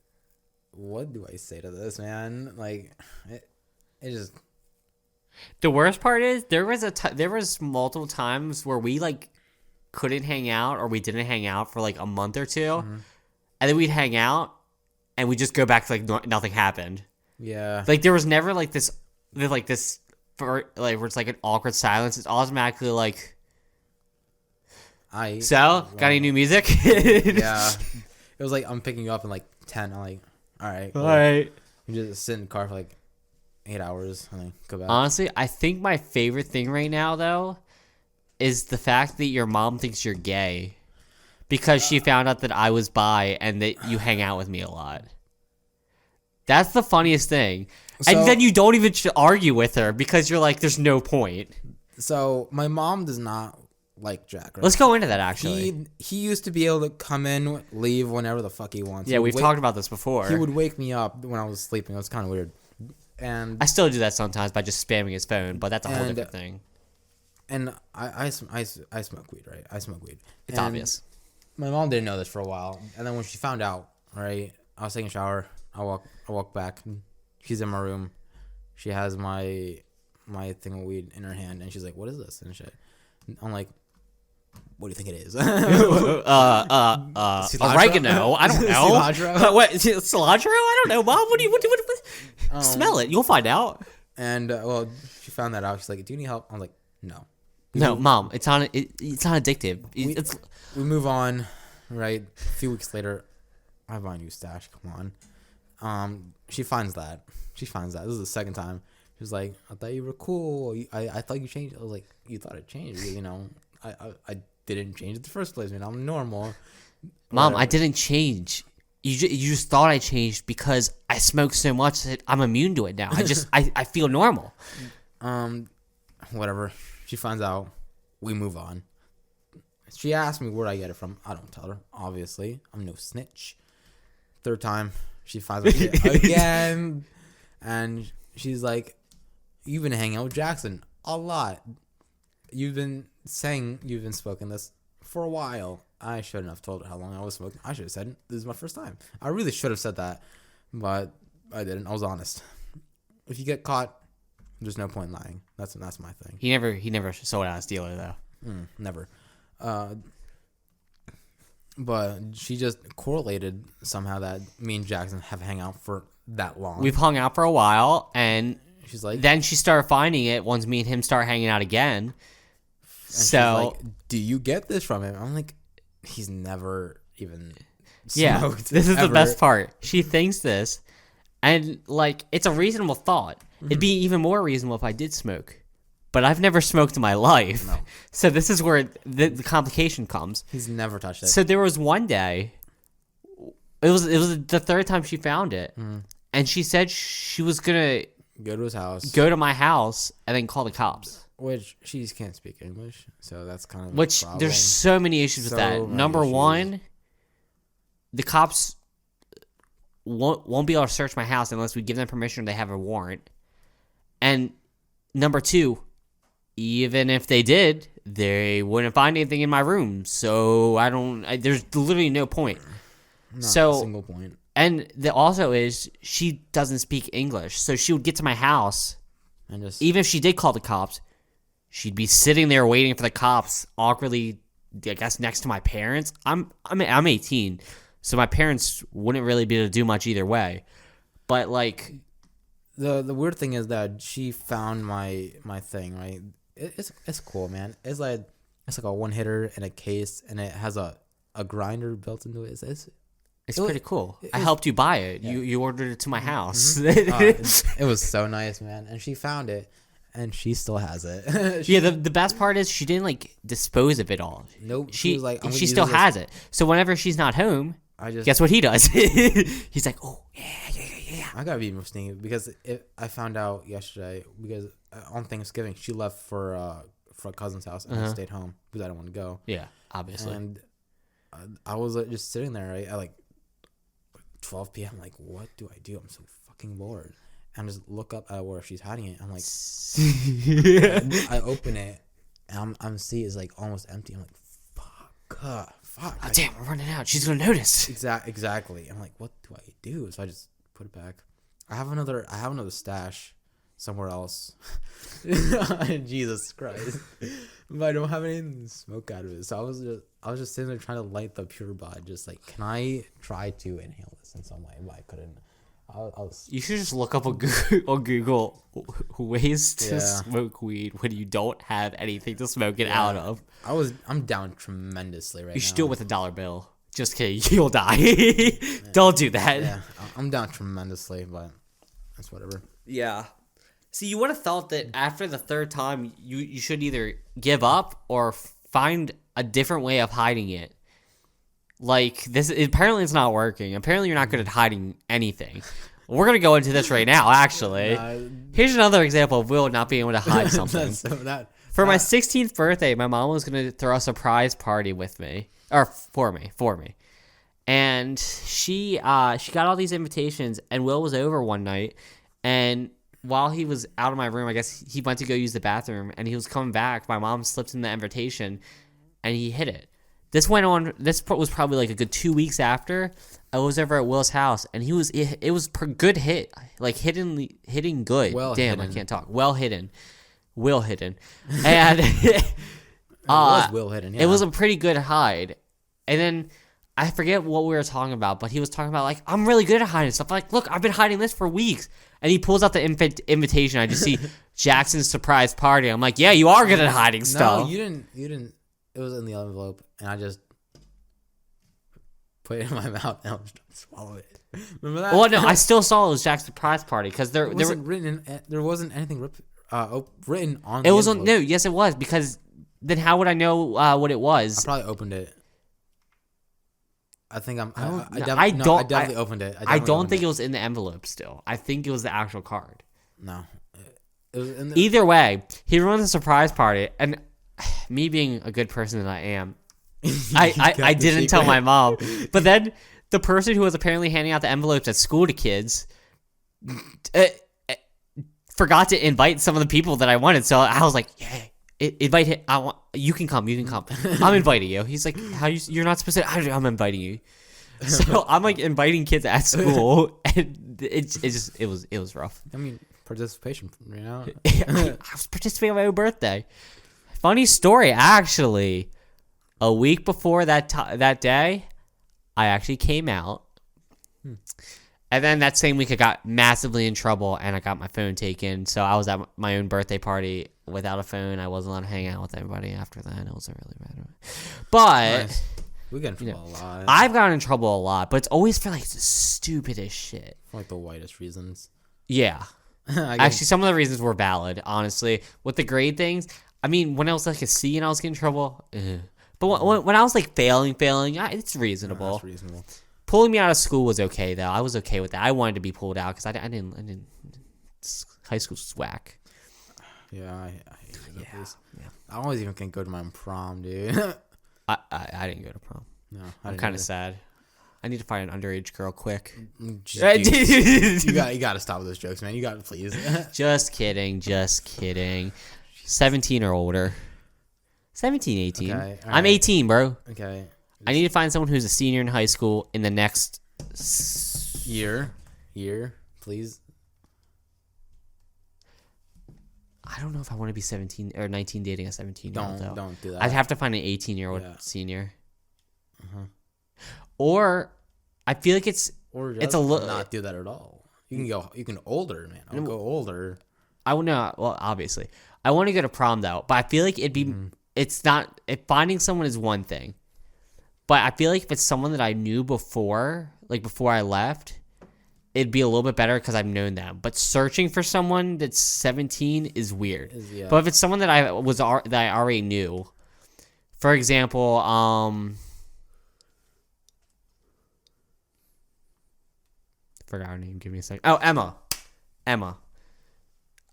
what do I say to this, man? Like, it just... The worst part is there was multiple times where we like couldn't hang out or we didn't hang out for like a month or two, and then we'd hang out and we just go back to like nothing happened. Yeah. Like there was never like this where it's like an awkward silence. It's automatically like, got any new music? Yeah. It was like I'm picking you up in like 10. I'm like, all right, cool. All right. You just sit in the car for like 8 hours and then go back. Honestly, I think my favorite thing right now, though, is the fact that your mom thinks you're gay because she found out that I was bi and that you hang out with me a lot. That's the funniest thing. So- and then you don't even argue with her because you're like, there's no point. So my mom does not like Jack. Right? Let's go into that, actually. He used to be able to come in, leave whenever the fuck he wants. Yeah, we've talked about this before. He would wake me up when I was sleeping. It was kind of weird. And I still do that sometimes by just spamming his phone, but that's a whole different thing. And I smoke weed, right? I smoke weed. It's And obvious. My mom didn't know this for a while, and then when she found out, right? I was taking a shower. I walk back. She's in my room. She has my thing of weed in her hand, and she's like, "What is this?" And shit. I'm like, "What do you think it is?" Oregano. I don't know. Cilantro? What? Cilantro? I don't know, Mom. What? Smell it. You'll find out. And well, she found that out. She's like, "Do you need help?" I'm like, "No." No, Mom. It's not addictive. We move on, right? A few weeks later, I buy a new stash. Come on. She finds that. This is the second time. She was like, "I thought you were cool. I thought you changed." I was like, "You thought it changed? You know, I didn't change in the first place, man. I'm normal." Mom, Whatever. I didn't change. You just thought I changed because I smoked so much that I'm immune to it now. I feel normal. Whatever. She finds out. We move on. She asked me where I get it from. I don't tell her. Obviously, I'm no snitch. Third time, she finds out again, and she's like, "You've been hanging out with Jackson a lot. You've been smoking this for a while." I shouldn't have told her how long I was smoking. I should have said, "This is my first time." I really should have said that, but I didn't. I was honest. If you get caught, there's no point in lying. That's my thing. He never sold out as dealer though. Never. But she just correlated somehow that me and Jackson have hang out for that long. We've hung out for a while, and She's like, then she started finding it once me and him start hanging out again. she's So like, "Do you get this from him?" I'm like, "He's never even yeah, smoked." this is the ever." best part. She thinks this, and like it's a reasonable thought. It'd be even more reasonable if I did smoke, but I've never smoked in my life. No. So this is where the complication comes. He's never touched it. So there was one day. It was the third time she found it, and she said she was gonna Go to his house, go to my house and then call the cops. which she just can't speak English, so that's kind of Which a problem. there's so many issues with So that. many Number issues. one, the cops won't be able to search my house unless we give them permission or they have a warrant. And number two, even if they did, they wouldn't find anything in my room. So there's literally no point. Not so a single point. And also is she doesn't speak English, so she would get to my house. And just Even if she did call the cops, she'd be sitting there waiting for the cops, awkwardly, I guess, next to my parents. I'm 18, so my parents wouldn't really be able to do much either way. But like, the weird thing is that she found my thing, right? It's cool, man. It's like a one hitter in a case, and it has a grinder built into it. it's pretty cool. I helped you buy it. Yeah. You ordered it to my house. It was so nice, man. And she found it, and she still has it. Yeah, the best part is she didn't like dispose of it all. Nope. She was like, "I'm gonna she use still this." has it. So whenever she's not home, I just guess what he does? He's like, oh yeah. I gotta be more sneaky because I found out yesterday because on Thanksgiving she left for a cousin's house and I stayed home because I didn't want to go. Yeah, obviously. And I was just sitting there, right, at like 12 p.m. Like, what do I do? I'm so fucking bored. And I just look up at where she's hiding it. I'm like, I open it and I'm see it's like almost empty. I'm like, fuck. Oh, damn, we're running out. She's gonna notice. Exactly. I'm like, what do I do? So I just put it back. I have another stash somewhere else. Jesus Christ. But I don't have anything to smoke out of it. So I was just sitting there trying to light the pure bud, just like, can I try to inhale this in some way? But I couldn't. You should just look up on Google ways to smoke weed when you don't have anything to smoke it out of. I'm down tremendously right now. You should do it with $1 bill. Just kidding. You'll die. Don't do that. Yeah, I'm down tremendously, but that's whatever. Yeah. See, you would have thought that after the third time, you should either give up or find a different way of hiding it. Like, apparently it's not working. Apparently you're not good at hiding anything. We're going to go into this right now, actually. Here's another example of Will not being able to hide something. For my 16th birthday, my mom was going to throw a surprise party with me. Or for me. And she got all these invitations, and Will was over one night, and while he was out of my room, I guess he went to go use the bathroom, and he was coming back. My mom slipped him the invitation, and he hid it. This went on. This was probably like a good 2 weeks after. I was over at Will's house, and it was per good hit, like hitting good. Well Damn, hidden. I can't talk. Well hidden, Will hidden, and It was Will hidden. Yeah. it was a pretty good hide. And then I forget what we were talking about, but he was talking about like, I'm really good at hiding stuff. I'm like, look, I've been hiding this for weeks. And he pulls out the invitation. I just see Jackson's surprise party. I'm like, yeah, you are good at hiding stuff. No, you didn't. It was in the envelope, and I just put it in my mouth and I was trying to swallow it. Remember that? Well, no, I still saw it was Jack's surprise party because there wasn't anything written on. It the was on. envelope. No, yes, it was because then how would I know what it I was? probably opened it. I think I I definitely opened it. I don't think it was in the envelope. Still, I think it was the actual card. No, it was in the. Either way, he runs a surprise party, and me being a good person that I am, I didn't tell my mom. But then the person who was apparently handing out the envelopes at school to kids forgot to invite some of the people that I wanted. So I was like, yeah, invite him. You can come. I'm inviting you. He's like, you're not supposed to. I'm inviting you. So I'm like inviting kids at school, and it was rough. I mean, participation, you know. I was participating on my own birthday. Funny story, actually. A week before that day, I actually came out. And then that same week, I got massively in trouble, and I got my phone taken. So I was at my own birthday party without a phone. I wasn't allowed to hang out with everybody after that. It was really bad. But Nice. We get in trouble a lot. I've gotten in trouble a lot, but it's always for like the stupidest shit. For like the whitest reasons. Yeah. Actually, some of the reasons were valid, honestly. With the grade things, I mean, when I was like a C and I was getting in trouble, but when I was like failing, it's reasonable. That's reasonable. Pulling me out of school was okay though. I was okay with that. I wanted to be pulled out because I didn't. High school's whack. Yeah, I hated that place. Yeah. I always even can't go to my prom, dude. I didn't go to prom. No, I'm kind of sad. I need to find an underage girl quick. Dude, you got to stop with those jokes, man. You got to please. Just kidding. 17 or older. 17, 18. Okay, all I'm right. 18, bro. Okay. I need to find someone who's a senior in high school in the next Year, please. I don't know if I want to be 17 or 19 dating a 17-year-old though. Don't do that. I'd have to find an 18-year-old senior. Uh-huh. Or I feel like it's a little not do that at all. You can older, man. I'll go older. I would know. Well, obviously, I want to go to prom though, but I feel like it'd be. It's not. If finding someone is one thing, but I feel like if it's someone that I knew before, like before I left, it'd be a little bit better because I've known them. But searching for someone that's 17 is weird. Yeah. But if it's someone that I already knew, for example, forgot her name. Give me a second. Oh, Emma.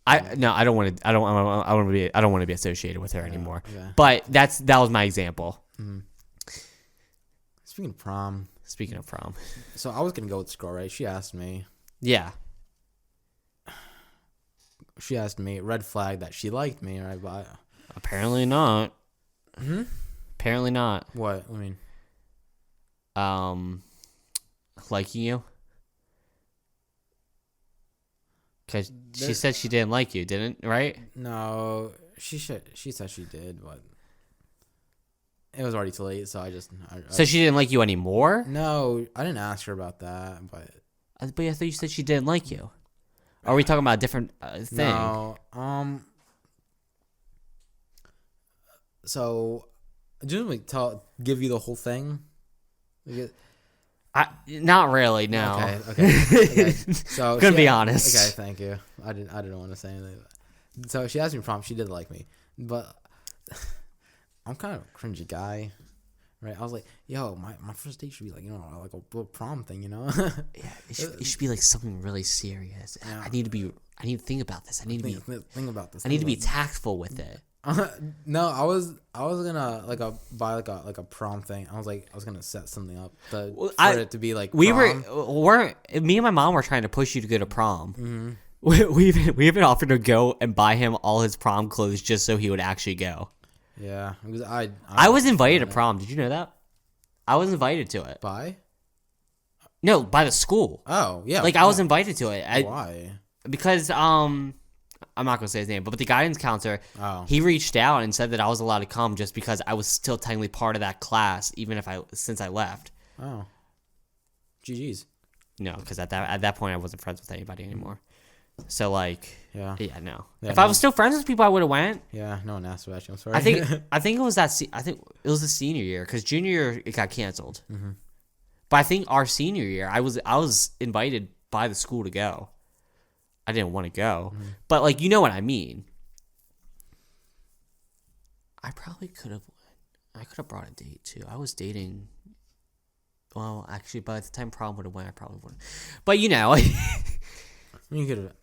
I don't want to be associated with her anymore. Okay. But that was my example. Speaking of prom, so I was gonna go with this girl, right? She asked me. Yeah. She asked me, red flag, that she liked me, right? But Apparently not. Apparently not. what? I mean, liking you. Cause she said she didn't like you, didn't right? no. She said she did, but it was already too late. So So she didn't like you anymore? No, I didn't ask her about that, but But I thought you said she didn't like you. Are we talking about a different thing? no. So, just give you the whole thing. Not really. No. Okay. So Gonna be honest. Okay, thank you. I didn't want to say anything. So she asked me prom. She did like me, but I'm kind of a cringy guy, right? I was like, yo, my first date should be like, like a prom thing, Yeah, it should be like something really serious. Yeah. I need to think about this. I need to think about this. I need to be tactful with it. No, I was gonna buy like a prom thing. I was gonna set something up for it to be like Me and my mom were trying to push you to go to prom. Mm-hmm. We even offered to go and buy him all his prom clothes just so he would actually go. Yeah, because I was invited to prom. Did you know that? I was invited to it. By? No, by the school. Oh yeah. Like I was invited to it. Why? Because I'm not gonna say his name, but the guidance counselor, he reached out and said that I was allowed to come just because I was still technically part of that class, even since I left. Oh. GG's. No, because at that point I wasn't friends with anybody anymore. So like, no. Yeah, if I was still friends with people, I would have went. Yeah, no one asked about you. I'm sorry. I think it was I think it was the senior year because junior year it got canceled. Mm-hmm. But I think our senior year, I was invited by the school to go. I didn't want to go, but like you know what I mean. I probably could have. I could have brought a date too. I was dating. Well, actually, by the time prom would have went, I probably wouldn't. But you know, you could have.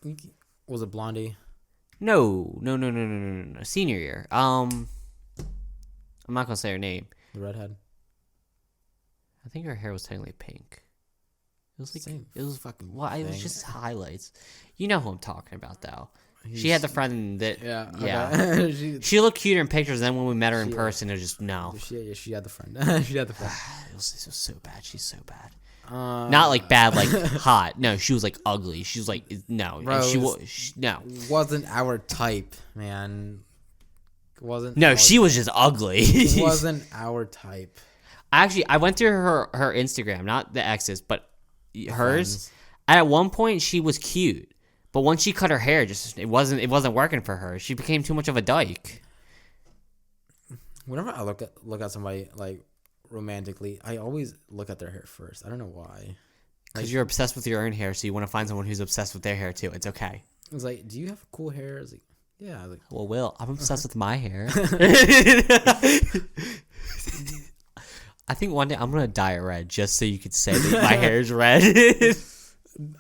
Was it Blondie? No. Senior year. I'm not gonna say her name. The redhead. I think her hair was technically pink. It was like Same it was fucking. Well, it was thing. just highlights. You know who I'm talking about, though. She had the friend that. Yeah. Yeah. She looked cuter in pictures. Then when we met her in person, it was just no. She had the friend. She had the friend. It was so bad. She's so bad. Not like bad, like hot. No, she was like ugly. She was like no. Bro, and she was no. Wasn't our type, man. Wasn't. No, she was just ugly. Wasn't our type. Actually, I went through her Instagram, not the ex's, but hers. Friends. At one point, she was cute, but once she cut her hair, it wasn't working for her. She became too much of a dyke. Whenever I look at somebody like romantically, I always look at their hair first. I don't know why. Because you're obsessed with your own hair, so you want to find someone who's obsessed with their hair too. It's okay. It's like, do you have cool hair? I was like, yeah. I was like, well, Will, I'm obsessed with my hair. I think one day I'm gonna dye it red just so you could say that my hair is red.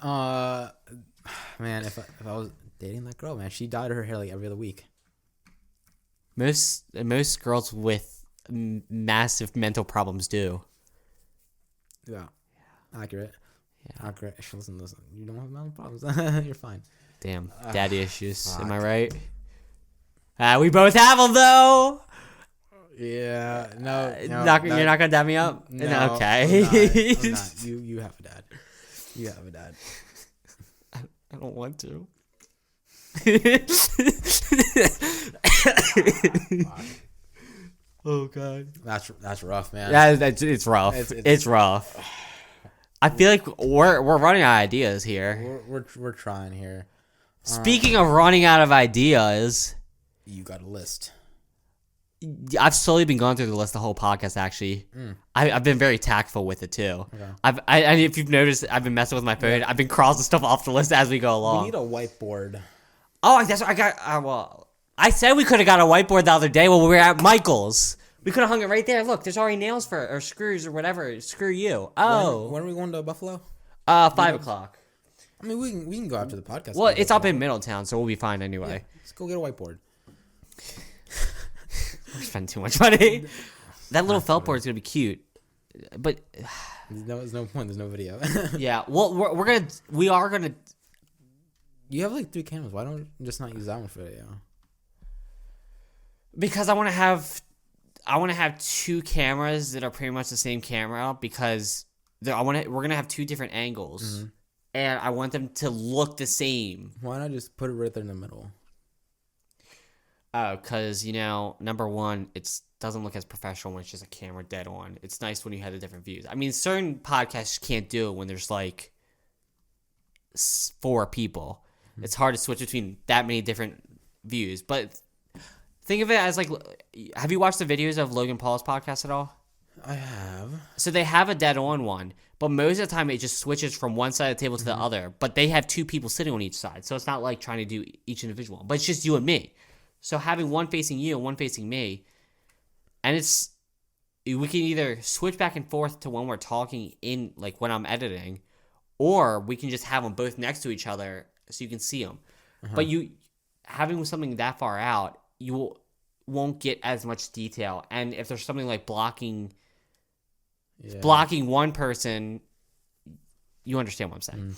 Man, if I was dating that girl, man, she dyed her hair like every other week. Most girls with massive mental problems do. Yeah, accurate. Yeah. Accurate. Listen. You don't have mental problems. You're fine. Damn, daddy issues. Fuck. Am I right? We both have them though. Yeah. No. You're not gonna dab me up. No. Okay. I'm not. You have a dad. You have a dad. I don't want to. Oh god. That's rough, man. Yeah, it's rough. It's rough. I feel like we're running out of ideas here. We're trying here. Speaking of running out of ideas, You got a list. I've slowly been going through the list the whole podcast. Actually, I've been very tactful with it too. Okay. If you've noticed, I've been messing with my phone. I've been crossing stuff off the list as we go along. We need a whiteboard. Oh, that's what I got. Well, I said we could have got a whiteboard the other day when we were at Michael's. We could have hung it right there. Look, there's already nails for it, or screws or whatever. Screw you. Oh, When are we going to Buffalo? 5 o'clock. I mean, we can go after the podcast. Well, it's up in Middletown, so we'll be fine anyway. Yeah, let's go get a whiteboard. We're spending too much money. That little felt board is gonna be cute, but There's no point. There's no video. yeah. Well, we are gonna. You have like 3 cameras. Why don't you just not use that one for video? Because I want to have 2 cameras that are pretty much the same camera because we're gonna have 2 different angles, and I want them to look the same. Why not just put it right there in the middle? Oh, because number one, it doesn't look as professional when it's just a camera dead on. It's nice when you have the different views. I mean, certain podcasts can't do it when there's like 4 people. It's hard to switch between that many different views. But think of it as like, have you watched the videos of Logan Paul's podcast at all? I have. So they have a dead on one, but most of the time it just switches from one side of the table to the other. But they have two people sitting on each side, so it's not like trying to do each individual one. But it's just you and me. So having one facing you and one facing me, and we can either switch back and forth to when we're talking in, like when I'm editing, or we can just have them both next to each other so you can see them. But having something that far out, won't get as much detail. And if there's something like blocking one person, you understand what I'm saying.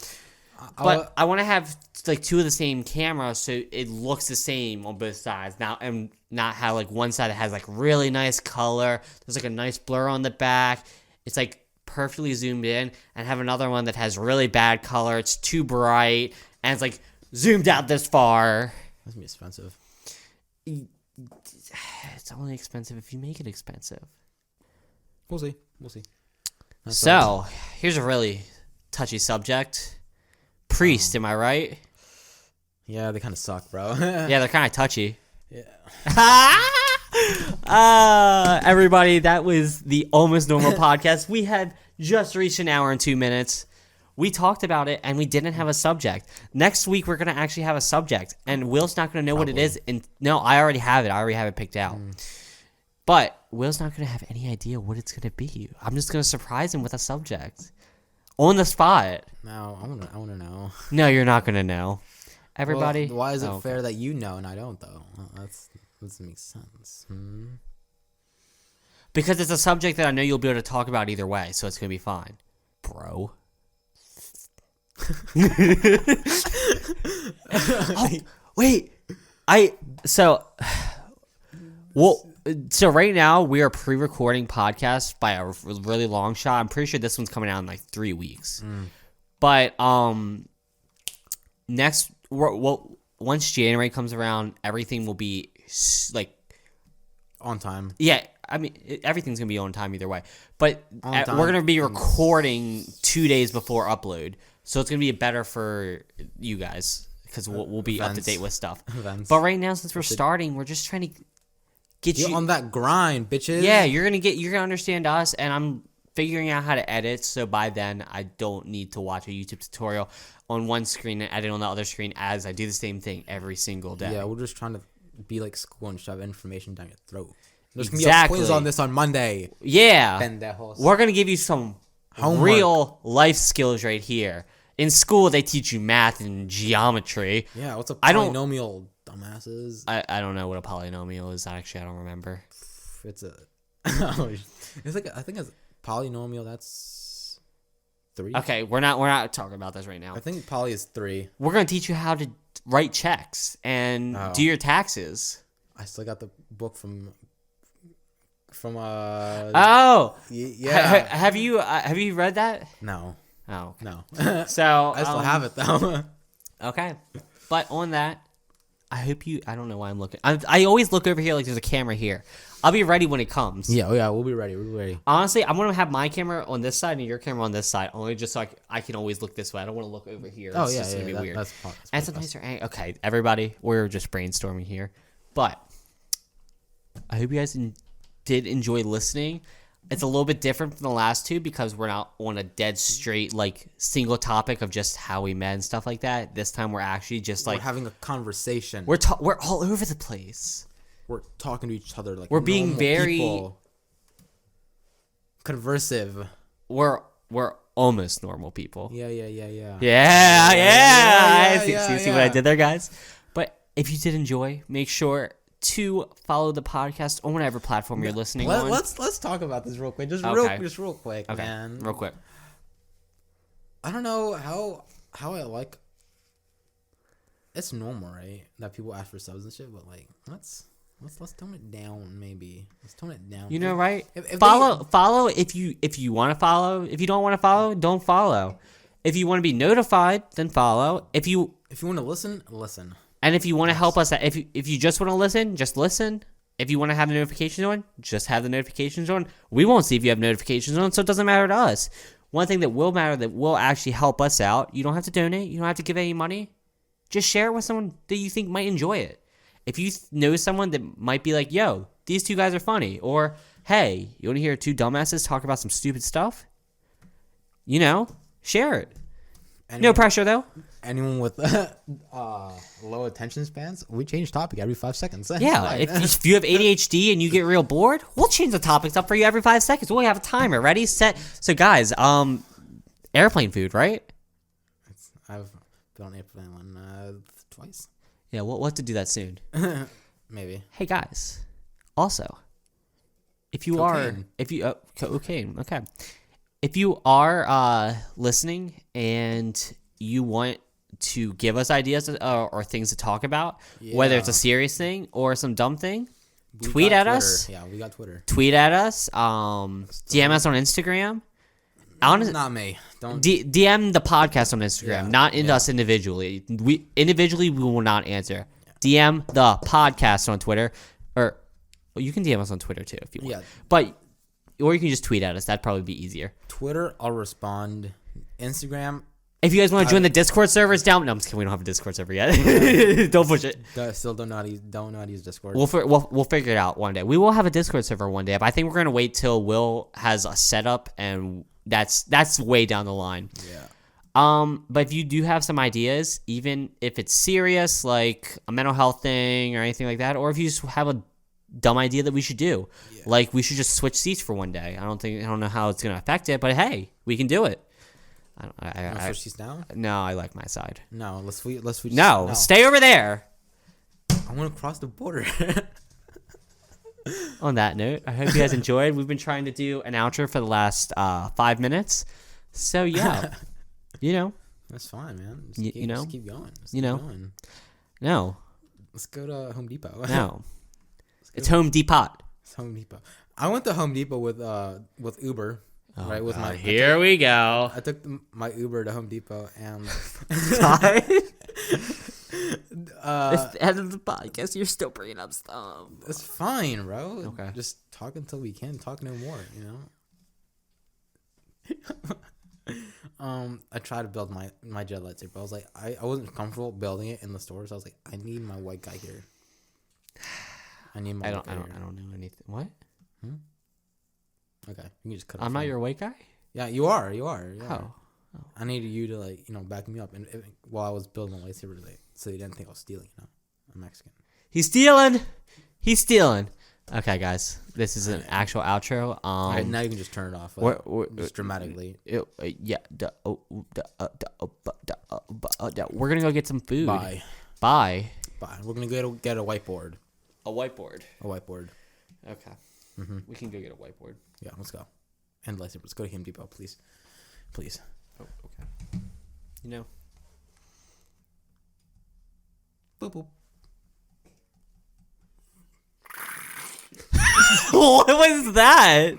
But I want to have like two of the same camera so it looks the same on both sides now, and not have like one side that has like really nice color. There's like a nice blur on the back. It's like perfectly zoomed in, and have another one that has really bad color. It's too bright and it's like zoomed out this far. That's gonna be expensive. It's only expensive if you make it expensive. We'll see. So, here's a really touchy subject. Priest, am I right? Yeah, they kind of suck, bro. Yeah, they're kind of touchy. Yeah. Everybody, that was the Almost Normal podcast. We had just reached an hour and 2 minutes. We talked about it, and we didn't have a subject. Next week, we're going to actually have a subject, and Will's not going to know what it is. And no, I already have it. I already have it picked out. But Will's not going to have any idea what it's going to be. I'm just going to surprise him with a subject. On the spot. No, I wanna know. No, you're not going to know. Everybody. Well, why is it fair that you know and I don't, though? That doesn't make sense. Because it's a subject that I know you'll be able to talk about either way, so it's going to be fine. Bro. Oh, wait. So right now we are pre-recording podcasts by a really long shot. I'm pretty sure this one's coming out in like 3 weeks. But once January comes around, everything will be like On time. Yeah, I mean everything's gonna be on time either way. But On time. we're gonna be recording 2 days before upload, so it's gonna be better for you guys because we'll be up to date with stuff. But right now, since we're starting, we're just trying to get you on that grind, bitches. Yeah, you're gonna understand us, and I'm figuring out how to edit. So by then, I don't need to watch a YouTube tutorial on one screen and edit on the other screen as I do the same thing every single day. Yeah, we're just trying to be like school and shove information down your throat. There's Exactly. gonna be a quiz on this on Monday. Yeah, Pendejos. we're gonna give you some real life skills right here. In school, they teach you math and geometry. Yeah, what's a polynomial, dumbasses? I don't know what a polynomial is. Actually, I don't remember. It's it's like I think it's polynomial. That's 3. Okay, we're not talking about this right now. I think poly is 3. We're gonna teach you how to write checks and do your taxes. I still got the book from Oh yeah. Have you read that? No. Oh No. So I still have it though. Okay, but on that, I don't know why I'm looking. I always look over here like there's a camera here. I'll be ready when it comes. Yeah, we'll be ready. We'll be ready. Honestly, I'm gonna have my camera on this side and your camera on this side, only just so I can always look this way. I don't want to look over here. It's just gonna be weird. That's and it's a nicer angle. Okay, everybody, we're just brainstorming here, but I hope you guys did enjoy listening. It's a little bit different from the last two because we're not on a dead straight like single topic of just how we met and stuff like that. This time we're actually just like we're having a conversation. We're all over the place. We're talking to each other like we're being very people. Conversive. We're almost normal people. Yeah. See what I did there, guys? But if you did enjoy, make sure to follow the podcast on whatever platform you're listening on. Let's talk about this real quick. Just real quick, okay. Man. Real quick. I don't know how I like. It's normal, right? That people ask for subs and shit, but like let's tone it down. Maybe let's tone it down. You know, right? Follow if you want to follow. If you don't want to follow, don't follow. If you want to be notified, then follow. If you want to listen, listen. And if you want to help us, if you just want to listen, just listen. If you want to have the notifications on, just have the notifications on. We won't see if you have notifications on, so it doesn't matter to us. One thing that will matter, that will actually help us out, you don't have to donate. You don't have to give any money. Just share it with someone that you think might enjoy it. If you know someone that might be like, yo, these two guys are funny, or hey, you want to hear two dumbasses talk about some stupid stuff? Share it. No pressure, though. Anyone with low attention spans, we change topic every 5 seconds. Yeah, if you have ADHD and you get real bored, we'll change the topics up for you every 5 seconds. We'll have a timer. Ready, set. So, guys, airplane food, right? I've been on airplane one twice. Yeah, we'll have to do that soon. Maybe. Hey, guys. Also, if you Cocaine. cocaine, okay. If you are listening and you want to give us ideas or things to talk about, whether it's a serious thing or some dumb thing, tweet at us. Yeah, we got Twitter. Tweet at us. DM us on Instagram. Not me. Don't. DM the podcast on Instagram, not us individually. We will not answer. DM the podcast on Twitter, or you can DM us on Twitter too if you want. Yeah. Or you can just tweet at us. That'd probably be easier. Twitter, I'll respond. Instagram. If you guys want to join the Discord servers down, no, I'm just kidding. We don't have a Discord server yet. Don't push it. Still don't know how to use Discord. We'll figure it out one day. We will have a Discord server one day, but I think we're gonna wait till Will has a setup, and that's way down the line. Yeah. But if you do have some ideas, even if it's serious, like a mental health thing or anything like that, or if you just have a dumb idea that we should do, like we should just switch seats for one day. I don't know how it's gonna affect it, but hey, we can do it. I switch seats now? No, I like my side. No, let's switch. No, stay over there. I want to cross the border. On that note, I hope you guys enjoyed. We've been trying to do an outro for the last 5 minutes, so yeah, that's fine, man. Just keep going. Keep going. No, let's go to Home Depot. No, it's Home Depot. It's Home Depot. I went to Home Depot with Uber. Oh, right, with God. We go. I took my Uber to Home Depot and it's the end of the podcast. You're still bringing up stuff. It's fine, bro. Okay. Just talk until we can talk no more. I tried to build my jet lightsaber. I was like, I wasn't comfortable building it in the stores. I was like, I need my white guy here. I need my. I don't know anything. What? Okay, you can just cut. I'm not your white guy. Yeah, you are. You are. Oh. I needed you to back me up, and while I was building my lightsaber today, so you didn't think I was stealing. I'm Mexican. He's stealing. Okay, guys, this is an actual outro. All right, now you can just turn it off. Just dramatically. We're gonna go get some food. Bye. We're gonna go get a whiteboard. A whiteboard. Okay. We can go get a whiteboard. Yeah, let's go. And lightsaber. Let's go to Home Depot, please. Oh, okay. Boop boop. What was that?